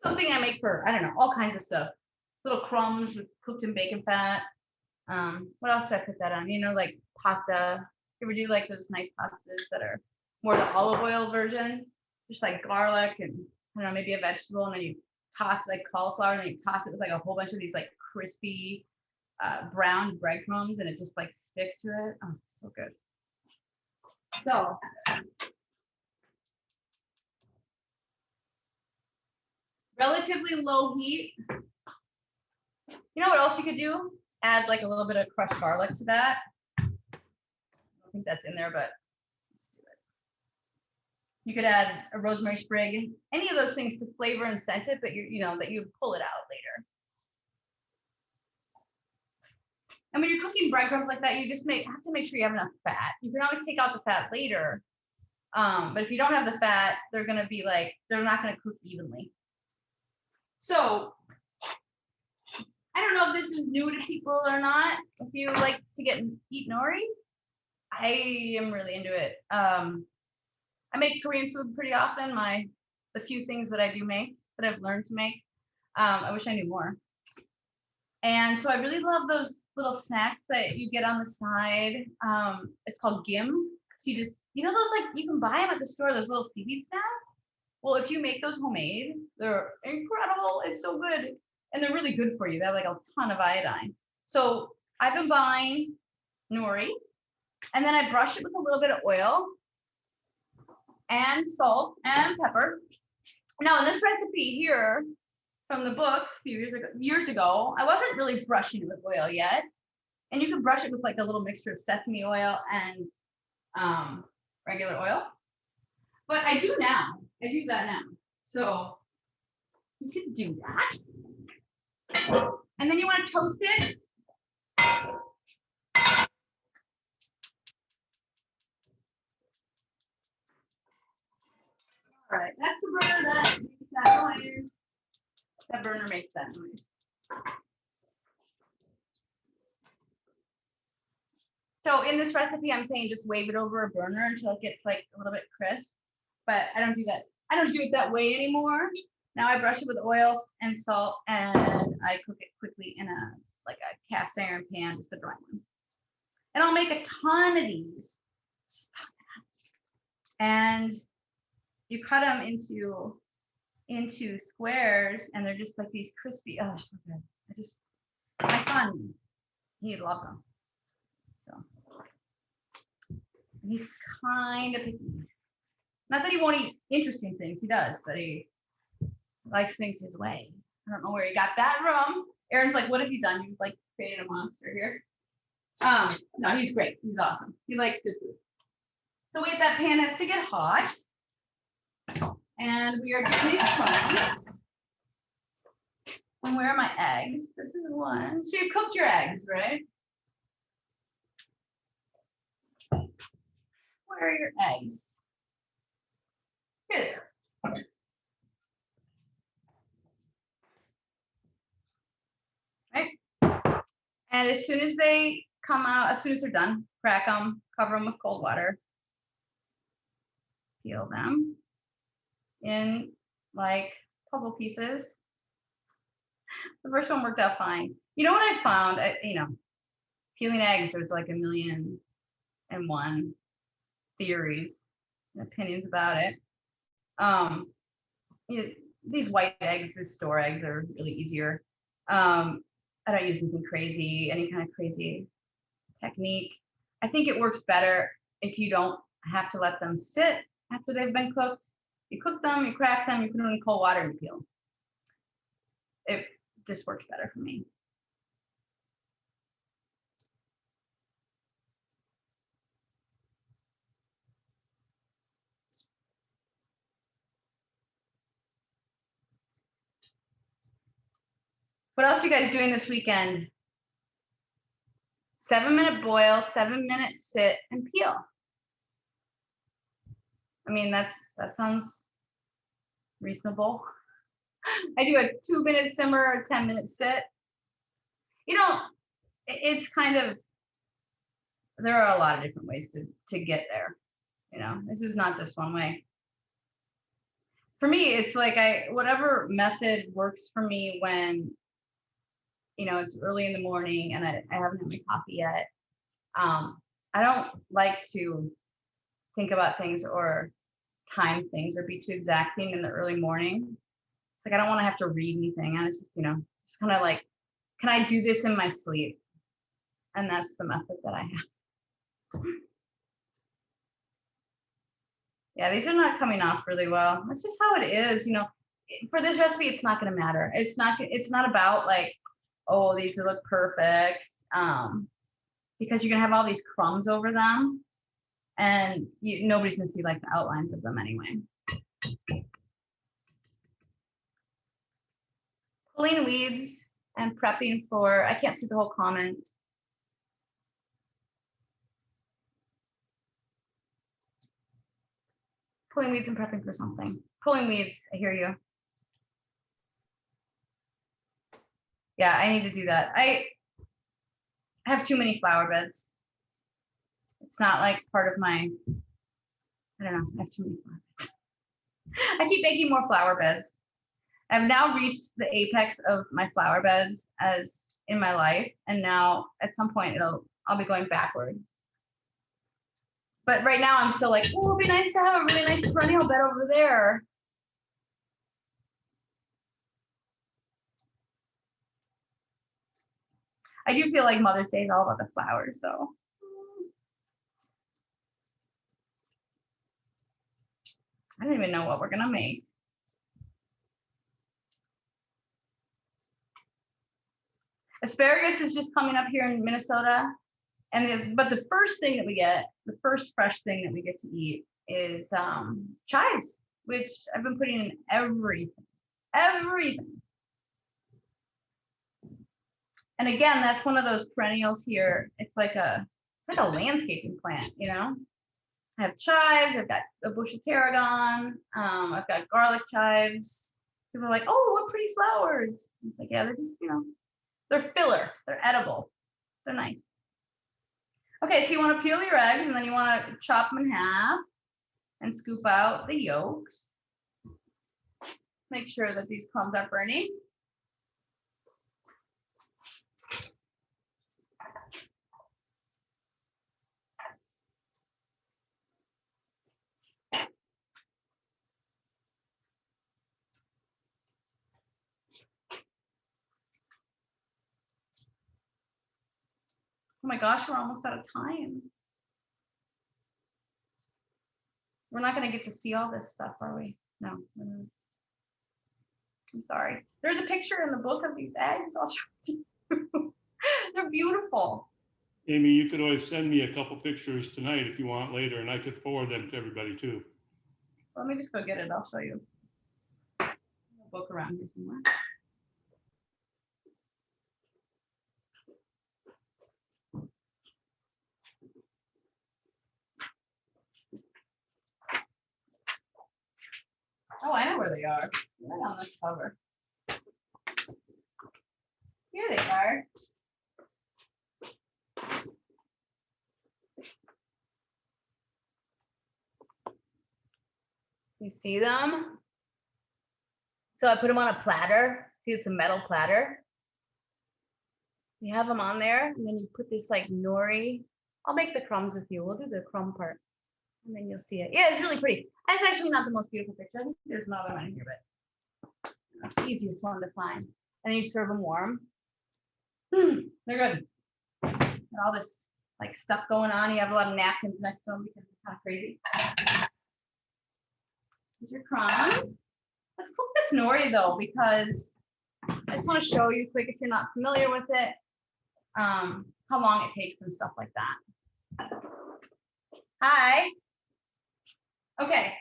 Something I make for, I don't know, all kinds of stuff. Little crumbs with cooked in bacon fat. What else did I put that on? You know, like pasta. You ever do like those nice pastas that are more the olive oil version? Just like garlic and, I don't know, maybe a vegetable, and then you toss like cauliflower, and then you toss it with like a whole bunch of these like crispy brown breadcrumbs, and it just like sticks to it. Oh, so good. So relatively low heat. You know what else you could do? Add like a little bit of crushed garlic to that. I don't think that's in there, but let's do it. You could add a rosemary sprig, any of those things to flavor and scent it, but you know that you pull it out later. And when you're cooking breadcrumbs like that, you just have to make sure you have enough fat. You can always take out the fat later. But if you don't have the fat, they're gonna be like, they're not gonna cook evenly. So I don't know if this is new to people or not. If you like to eat nori, I am really into it. I make Korean food pretty often. The few things that I do make, that I've learned to make. I wish I knew more. And so I really love those little snacks that you get on the side. It's called gim. So you just, those like, you can buy them at the store, those little seaweed snacks. Well, if you make those homemade, they're incredible. It's so good. And they're really good for you. They have like a ton of iodine. So I've been buying nori, and then I brush it with a little bit of oil and salt and pepper. Now in this recipe here from the book a few years ago, I wasn't really brushing it with oil yet. And you can brush it with like a little mixture of sesame oil and regular oil. But I do now. I do that now. So you can do that. And then you want to toast it. All right, that's the burner that makes that noise. That burner makes that noise. So in this recipe, I'm saying just wave it over a burner until it gets like a little bit crisp. But I don't do that. I don't do it that way anymore. Now I brush it with oil and salt, and I cook it quickly in a cast iron pan, just a dry one. And I'll make a ton of these. Just and you cut them into squares, and they're just like these crispy. Oh, so good. My son, he loves them. So he's kind of picky. Not that he won't eat interesting things, he does, but he likes things his way. I don't know where he got that from. Aaron's like, what have you done? You've like created a monster here. No, he's great. He's awesome. He likes good food. So wait, that pan has to get hot. And we are doing these crumbs. And where are my eggs? This is one. So you cooked your eggs, right? Where are your eggs? Here they are. Right? And as soon as they come out, as soon as they're done, crack them, cover them with cold water, peel them in like puzzle pieces. The first one worked out fine. You know what I found? Peeling eggs, there's like 1,000,001 theories and opinions about it. These white eggs, these store eggs, are really easier. I don't use anything crazy, any kind of crazy technique. I think it works better if you don't have to let them sit after they've been cooked. You cook them, you crack them, you put them in cold water, and you peel them. It just works better for me. What else are you guys doing this weekend? 7-minute boil, 7-minute sit, and peel. I mean, that sounds reasonable. I do a 2-minute simmer, a 10-minute sit. It's kind of, there are a lot of different ways to get there. This is not just one way. For me, it's like whatever method works for me when, it's early in the morning and I haven't had my coffee yet. I don't like to think about things or time things or be too exacting in the early morning. It's like I don't want to have to read anything, and it's just just kind of like, can I do this in my sleep? And that's the method that I have. Yeah, these are not coming off really well. That's just how it is. For this recipe, it's not going to matter. It's not about like, oh, these look perfect, because you're gonna have all these crumbs over them, and nobody's gonna see like the outlines of them anyway. Pulling weeds and prepping for, I can't see the whole comment. Pulling weeds and prepping for something. Pulling weeds, I hear you. Yeah, I need to do that. I have too many flower beds. It's not like part of my, I don't know, I have too many flower beds. I keep making more flower beds. I've now reached the apex of my flower beds as in my life. And now at some point I'll be going backward. But right now I'm still like, oh, it'd be nice to have a really nice perennial bed over there. I do feel like Mother's Day is all about the flowers, though. I don't even know what we're gonna make. Asparagus is just coming up here in Minnesota, and but the first thing that we get, the first fresh thing that we get to eat is chives, which I've been putting in everything. And again, that's one of those perennials here. It's like a landscaping plant, you know. I have chives. I've got a bush of tarragon. I've got garlic chives. People are like, "Oh, what pretty flowers!" It's like, yeah, they're just, you know, they're filler. They're edible. They're nice. Okay, so you want to peel your eggs, and then you want to chop them in half and scoop out the yolks. Make sure that these crumbs are burning. Oh my gosh, we're almost out of time. We're not going to get to see all this stuff, are we? No. I'm sorry. There's a picture in the book of these eggs. I'll show it to you. They're beautiful. Amy, you could always send me a couple pictures tonight if you want later, and I could forward them to everybody too. Let me just go get it. I'll show you. Book around here somewhere. Oh, I know where they are. Right on this cover. Here they are. You see them? So I put them on a platter. See, it's a metal platter. You have them on there, and then you put this like nori. I'll make the crumbs with you. We'll do the crumb part, and then you'll see it. Yeah, it's really pretty. That's actually not the most beautiful picture. I think there's another one in here, but that's the easiest one to find. And then you serve them warm. They're good. Got all this like stuff going on. You have a lot of napkins next to them because it's kind of crazy. Here's your crumbs. Let's cook this nori though, because I just want to show you quick if you're not familiar with it, how long it takes and stuff like that. Hi. Okay,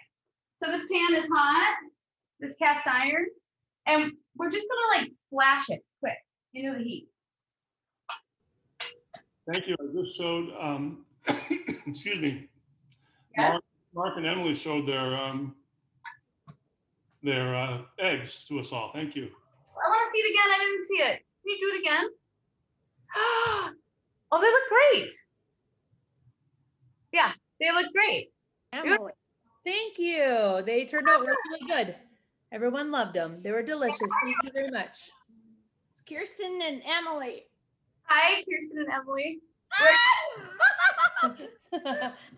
so this pan is hot, this cast iron, and we're just gonna like flash it quick into the heat. Thank you. I just showed, excuse me, Yeah. Mark and Emily showed their eggs to us all. Thank you. I want to see it again. I didn't see it. Can you do it again? Oh, they look great. Yeah, they look great. Emily. Thank you. They turned out really good. Everyone loved them. They were delicious. Thank you very much. It's Kirsten and Emily. Hi, Kirsten and Emily.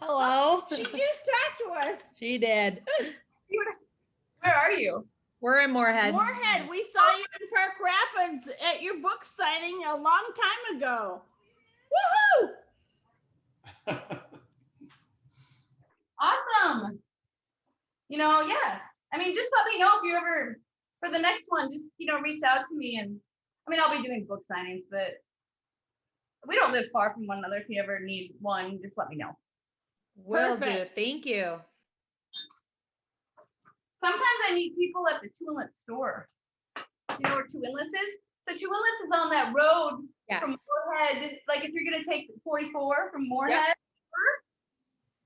Hello. She just talked to us. She did. Where are you? We're in Moorhead. Moorhead, we saw you in Park Rapids at your book signing a long time ago. Woohoo! Awesome. You know, yeah. I mean, just let me know if you ever, for the next one, just, you know, reach out to me. And I mean, I'll be doing book signings, but we don't live far from one another. If you ever need one, just let me know. Will do. Perfect. Thank you. Sometimes I meet people at the Two Inlets store. You know where Two Inlets is? So Two Inlets is on that road from Moorhead. Like if you're going to take 44 from Moorhead,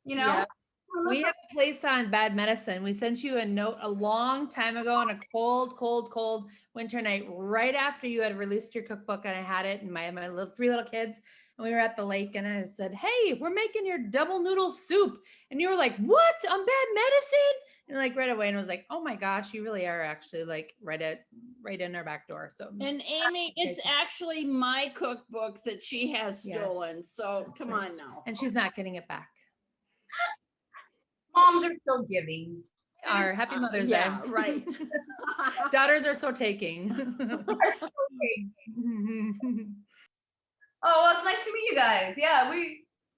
you know, Two We have a place on Bad Medicine. We sent you a note a long time ago on a cold winter night, right after you had released your cookbook, and I had it, and my three little kids, and we were at the lake, and I said, "Hey, we're making your double noodle soup," and you were like, "What? On Bad Medicine?" And like right away, and I was like, "Oh my gosh, you really are actually like right in our back door." So, And Amy, it's actually my cookbook that she has stolen. Yes, So that's come right. on now. And she's not getting it back. Moms are still giving. Our Happy Mother's Yeah, Day. right. Daughters are so taking. Oh, well, it's nice to meet you guys. Yeah,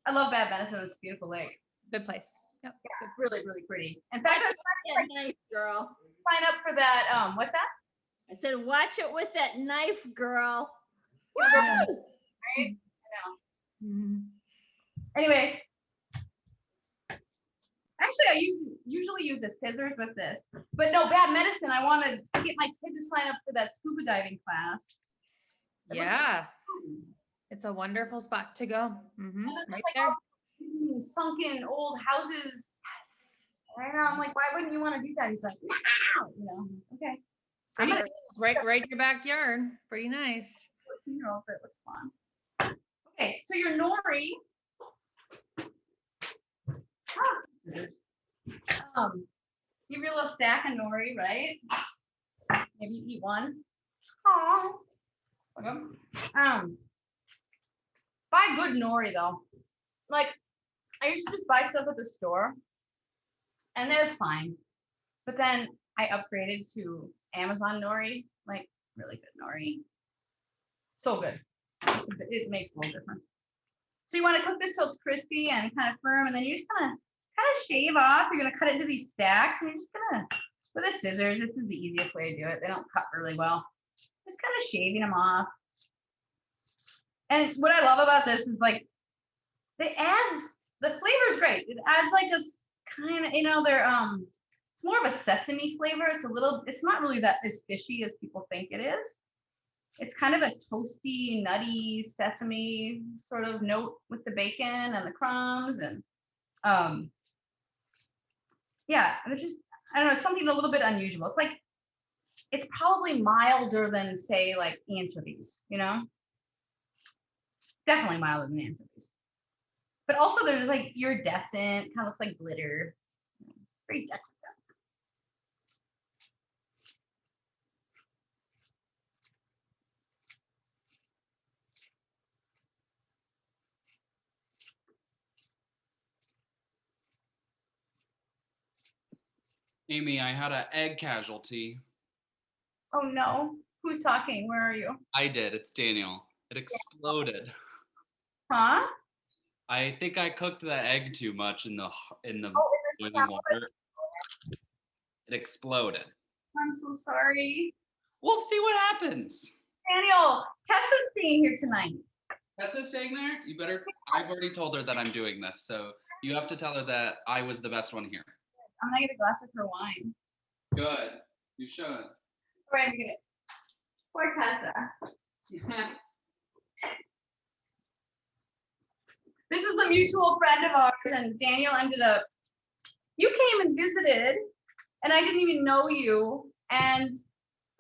I love Bad Medicine. It's a beautiful lake. Good place. Yep. Yeah, it's really, really pretty. In fact, I That knife, girl. sign up for that. What's that? I said, watch it with that knife, girl. Yeah. Right? I know. Mhm. Anyway, actually, I usually use the scissors with this, but no, Bad Medicine. I wanted to get my kid to sign up for that scuba diving class. It looks Yeah. fun. It's a wonderful spot to go. And then Right there's like there. all these sunken old houses. Right now, I'm like, why wouldn't you want to do that? He's like, no, okay. Pretty cool. Right in your backyard. Pretty nice. You know, if it looks fun. Okay, so your nori. You have your little stack of nori, right? Maybe you eat one. Oh. Buy good nori though. Like, I used to just buy stuff at the store, and that's fine. But then I upgraded to Amazon nori, like really good nori. So good. It makes a little difference. So you want to cook this till it's crispy and kind of firm, and then you're just gonna kind of shave off. You're gonna cut it into these stacks, and you're just gonna, with a scissors, this is the easiest way to do it. They don't cut really well. Just kind of shaving them off. And what I love about this is like, the flavor's great. It adds like a kind of, it's more of a sesame flavor. It's not really that as fishy as people think it is. It's kind of a toasty, nutty sesame sort of note with the bacon and the crumbs, and yeah, it's just, I don't know, it's something a little bit unusual. It's probably milder than, say, like anchovies, definitely milder than anchovies. But also there's like iridescent, kind of looks like glitter, very decorative. Amy, I had an egg casualty. Oh no, who's talking? Where are you? I did. It's Daniel. It exploded. Huh? I think I cooked the egg too much in the boiling water. It exploded. I'm so sorry. We'll see what happens. Daniel, Tessa's staying here tonight. Tessa's staying there? You better. I've already told her that I'm doing this, so you have to tell her that I was the best one here. I'm gonna get a glass of her wine. Good. You should. All right, I'm gonna. Poor Tessa. This is the mutual friend of ours, and Daniel ended up. You came and visited, and I didn't even know you, and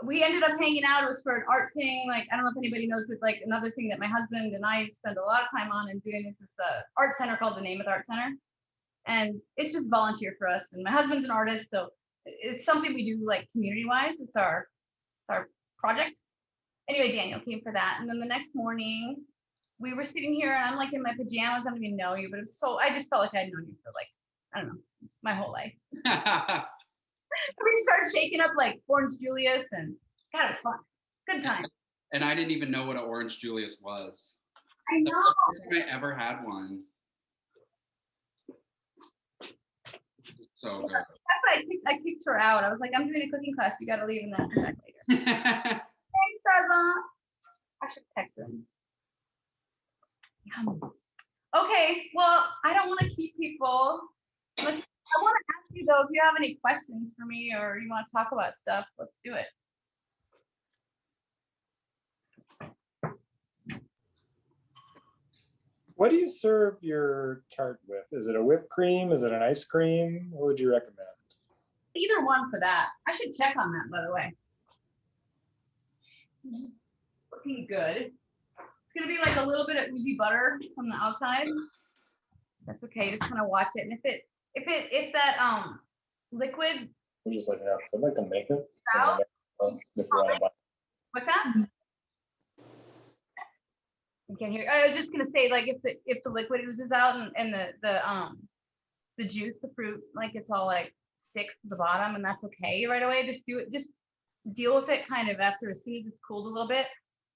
we ended up hanging out. It was for an art thing. Like, I don't know if anybody knows, but like another thing that my husband and I spend a lot of time on and doing is this art center called the Name It Art Center. And it's just volunteer for us. And my husband's an artist, so it's something we do like community-wise. It's our project. Anyway, Daniel came for that. And then the next morning, we were sitting here, and I'm like in my pajamas. I don't even know you, but I just felt like I had known you for like, I don't know, my whole life. We started shaking up like Orange Julius, and God, it was fun. Good time. And I didn't even know what an Orange Julius was. I know. That's the first time I ever had one. So good. That's why I kicked her out. I was like, I'm doing a cooking class. You got to leave and then come back later. Thanks, Tessa. I should text him. Yum. Okay, well, I don't want to keep people. I want to ask you though, if you have any questions for me or you want to talk about stuff, let's do it. What do you serve your tart with? Is it a whipped cream? Is it an ice cream? What would you recommend? Either one for that. I should check on that, by the way. Looking good. It's gonna be like a little bit of oozy butter from the outside. That's okay. Just kind of watch it, and if that liquid. I'm just looking up. I'd like to make it. Out. What's that? I can't hear. I was just gonna say, like, if the liquid oozes out and the juice, the fruit, like it's all like sticks to the bottom, and that's okay right away. Just do it. Just deal with it kind of after, as soon as it's cooled a little bit.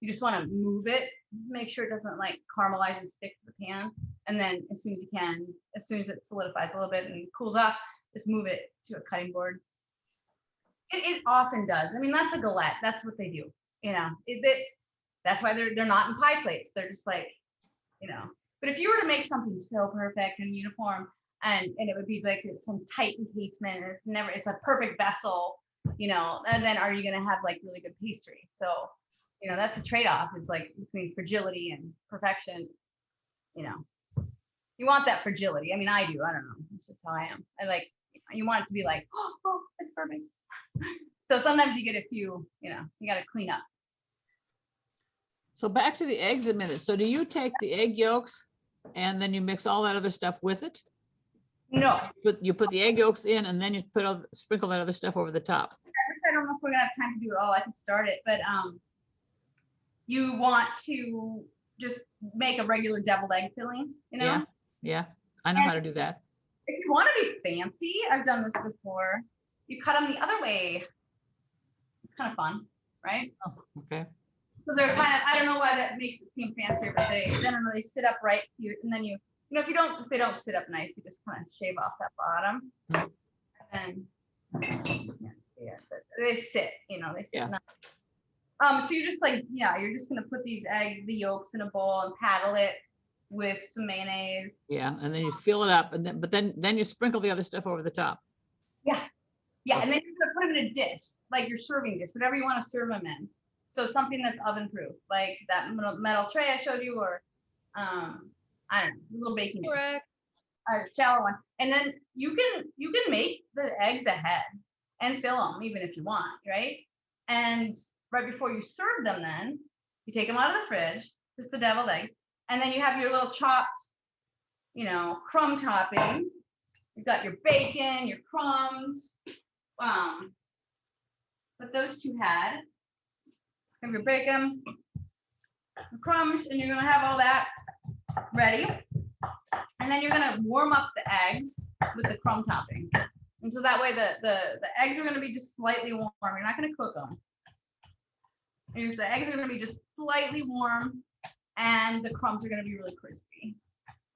You just want to move it, make sure it doesn't like caramelize and stick to the pan. And then as soon as you can, as soon as it solidifies a little bit and cools off, just move it to a cutting board. It often does. I mean, that's a galette. That's what they do. You know, that's why they're not in pie plates. They're just like, you know. But if you were to make something so perfect and uniform, and it would be like some tight encasement, and it's a perfect vessel, you know, and then are you gonna have like really good pastry? So, you know, that's the trade-off, is like between fragility and perfection. You know, you want that fragility. I mean, I do. I don't know. It's just how I am. I like, you want it to be like, oh, it's perfect. So sometimes you get a few, you know, you got to clean up. So back to the eggs a minute. So do you take the egg yolks and then you mix all that other stuff with it? No. You put the egg yolks in and then you sprinkle that other stuff over the top. I don't know if we're gonna have time to do it all. I can start it, but you want to just make a regular deviled egg filling, you know? Yeah, I know how to do that. If you want to be fancy, I've done this before. You cut them the other way. It's kind of fun, right? Oh, okay. So they're kind of, I don't know why that makes it seem fancier, but they sit up right here, and then you know, if they don't sit up nice, you just kind of shave off that bottom, and then you can't see it, but they sit, you know, they sit nice. So you're just like, you're just gonna put the yolks in a bowl and paddle it with some mayonnaise. Yeah, and then you fill it up, and then you sprinkle the other stuff over the top. Yeah, okay. And then you're gonna put them in a dish, like your serving dish, whatever you want to serve them in. So something that's oven proof, like that metal tray I showed you, or I don't know, a little baking dish, a shallow one. And then you can make the eggs ahead and fill them even if you want, right? And right before you serve them, then you take them out of the fridge, just the deviled eggs, and then you have your little chopped, you know, crumb topping. You've got your bacon, your crumbs. But those two had. Have your bacon, the crumbs, and you're gonna have all that ready. And then you're gonna warm up the eggs with the crumb topping. And so that way the eggs are gonna be just slightly warm. You're not gonna cook them. The eggs are gonna be just slightly warm, and the crumbs are gonna be really crispy.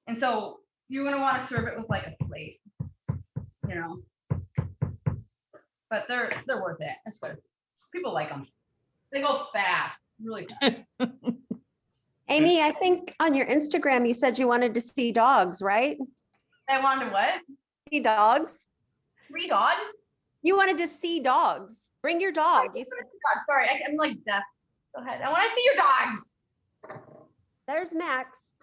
And so you're gonna wanna serve it with like a plate, you know. But they're worth it. That's what people like them. They go fast, really fast. Amy, I think on your Instagram, you said you wanted to see dogs, right? I wanted to what? See dogs. 3 dogs? You wanted to see dogs. Bring your dog. You said, sorry, I'm like deaf. Go ahead. I want to see your dogs. There's Max.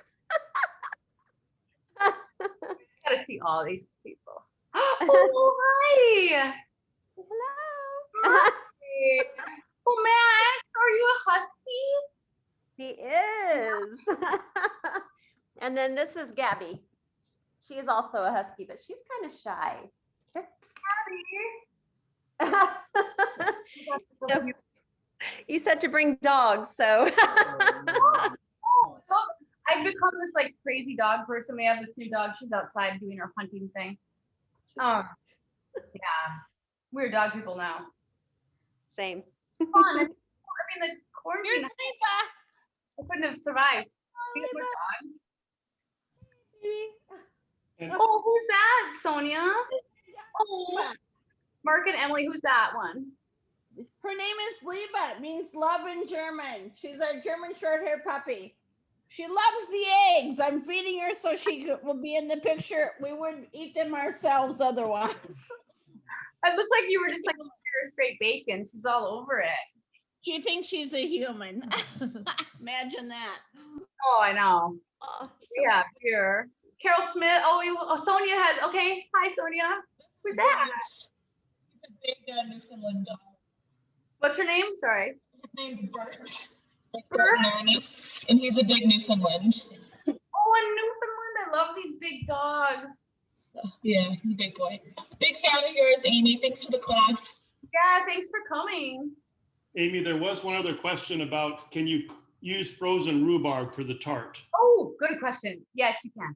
Gotta see all these people. Oh, hi. Hello. Hi. Oh, Max, are you a husky? He is. And then this is Gabby. She is also a husky, but she's kind of shy. So, you said to bring dogs, so. I've become this like crazy dog person. We have this new dog. She's outside doing her hunting thing. Yeah, we're dog people now. Same. Fun. I mean, the quarantine. I couldn't have survived. Oh, who's that, Sonia? Oh, Mark and Emily, who's that one? Her name is Liba. It means love in German. She's our German short-haired puppy. She loves the eggs. I'm feeding her so she will be in the picture. We wouldn't eat them ourselves otherwise. It looked like you were just like straight bacon. She's all over it. She thinks she's a human. Imagine that. Oh, I know. Oh, Yeah, here. Carol Smith. Oh, Sonia has. Okay. Hi, Sonia. Who's that? He's a big Newfoundland dog. What's her name? Sorry. His name's Bert. Like Bert and Ernie. And he's a big Newfoundland. Oh, a Newfoundland. I love these big dogs. Yeah, he's a big boy. Big fan of yours, Amy. Thanks for the class. Yeah, thanks for coming. Amy, there was one other question about, can you use frozen rhubarb for the tart? Oh, good question. Yes, you can.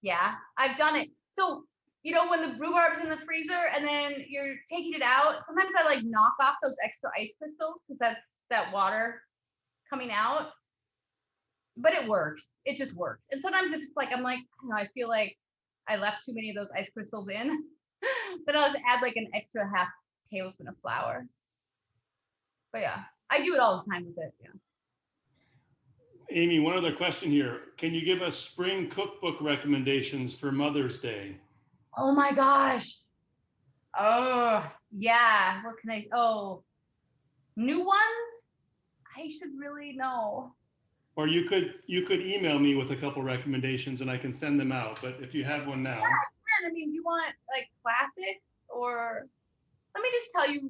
Yeah, I've done it. So, you know, when the rhubarb's in the freezer and then you're taking it out, sometimes I like knock off those extra ice crystals because that's that water coming out. But it works. It just works. And sometimes if it's like, I'm like, I feel like I left too many of those ice crystals in, then I'll just add like an extra half tablespoon of flour. But yeah, I do it all the time with it. Yeah. Amy, one other question here. Can you give us spring cookbook recommendations for Mother's Day? Oh my gosh. Oh, yeah. What can new ones? I should really know. Or you could email me with a couple recommendations and I can send them out. But if you have one now. Yeah, I mean, you want like classics, or let me just tell you,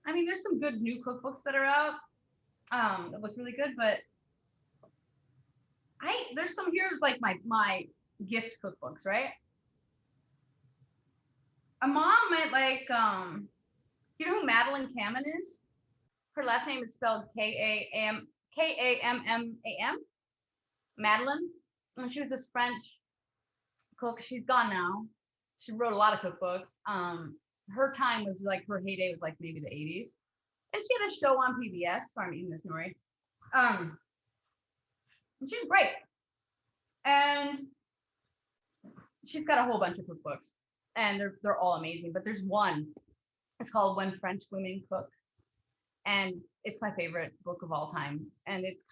I mean, there's some good new cookbooks that are out that look really good, but there's some here like my gift cookbooks, right? A mom might like, you know who Madeline Kamen is? Her last name is spelled Kammam. Madeline. And she was this French cook. She's gone now. She wrote a lot of cookbooks. Her time was like, her heyday was like maybe the 80s. And she had a show on PBS. Sorry, I'm eating this nori. And she's great. And she's got a whole bunch of cookbooks. And they're all amazing. But there's one. It's called When French Women Cook. And it's my favorite book of all time. And it's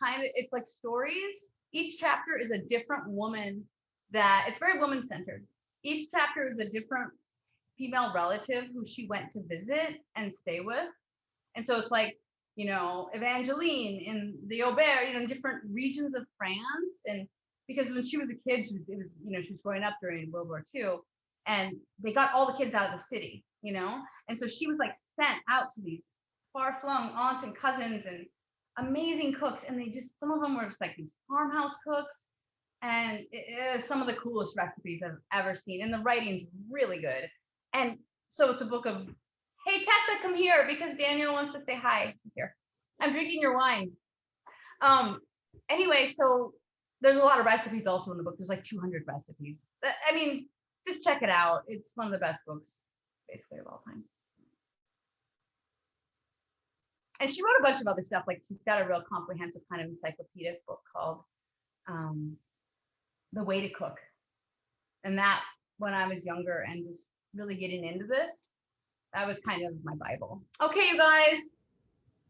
like stories. Each chapter is a different woman it's very woman centered. Each chapter is a different female relative who she went to visit and stay with. And so it's like, you know, Evangeline in the Aubert, you know, in different regions of France. And because when she was a kid, she was growing up during World War II, and they got all the kids out of the city, you know? And so she was like sent out to these far-flung aunts and cousins and amazing cooks. And some of them were just like these farmhouse cooks. And it is some of the coolest recipes I've ever seen. And the writing's really good. And so it's a book of, hey, Tessa, come here because Daniel wants to say hi. He's here. I'm drinking your wine. Anyway, so there's a lot of recipes also in the book. There's like 200 recipes. I mean, just check it out. It's one of the best books basically of all time. And she wrote a bunch of other stuff. Like she's got a real comprehensive kind of encyclopedic book called The Way to Cook. And that, when I was younger and just really getting into this, that was kind of my Bible. Okay, you guys.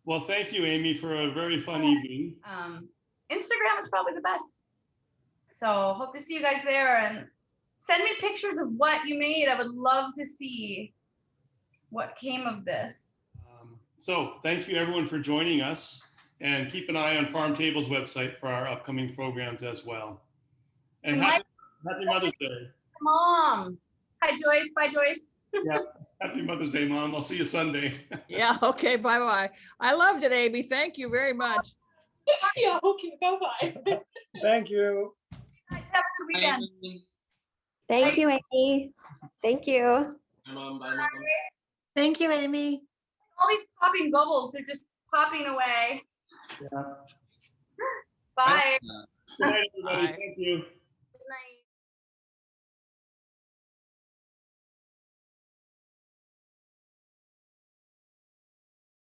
Well, thank you, Amy, for a very fun evening. Instagram is probably the best. So hope to see you guys there, and send me pictures of what you made. I would love to see what came of this. So thank you everyone for joining us, and keep an eye on Farm Table's website for our upcoming programs as well. And happy Mother's Day. Mom. Hi, Joyce. Bye, Joyce. Yeah. Happy Mother's Day, Mom. I'll see you Sunday. Yeah. Okay. Bye-bye. I loved it, Amy. Thank you very much. Yeah. Okay. Bye-bye. Thank you. Have a good weekend. Thank you, Amy. Thank you. Bye, Mom. Bye, Mom. Thank you, Amy. All these popping bubbles, they're just popping away. Yeah. Bye. Good night, everybody. Bye. Thank you.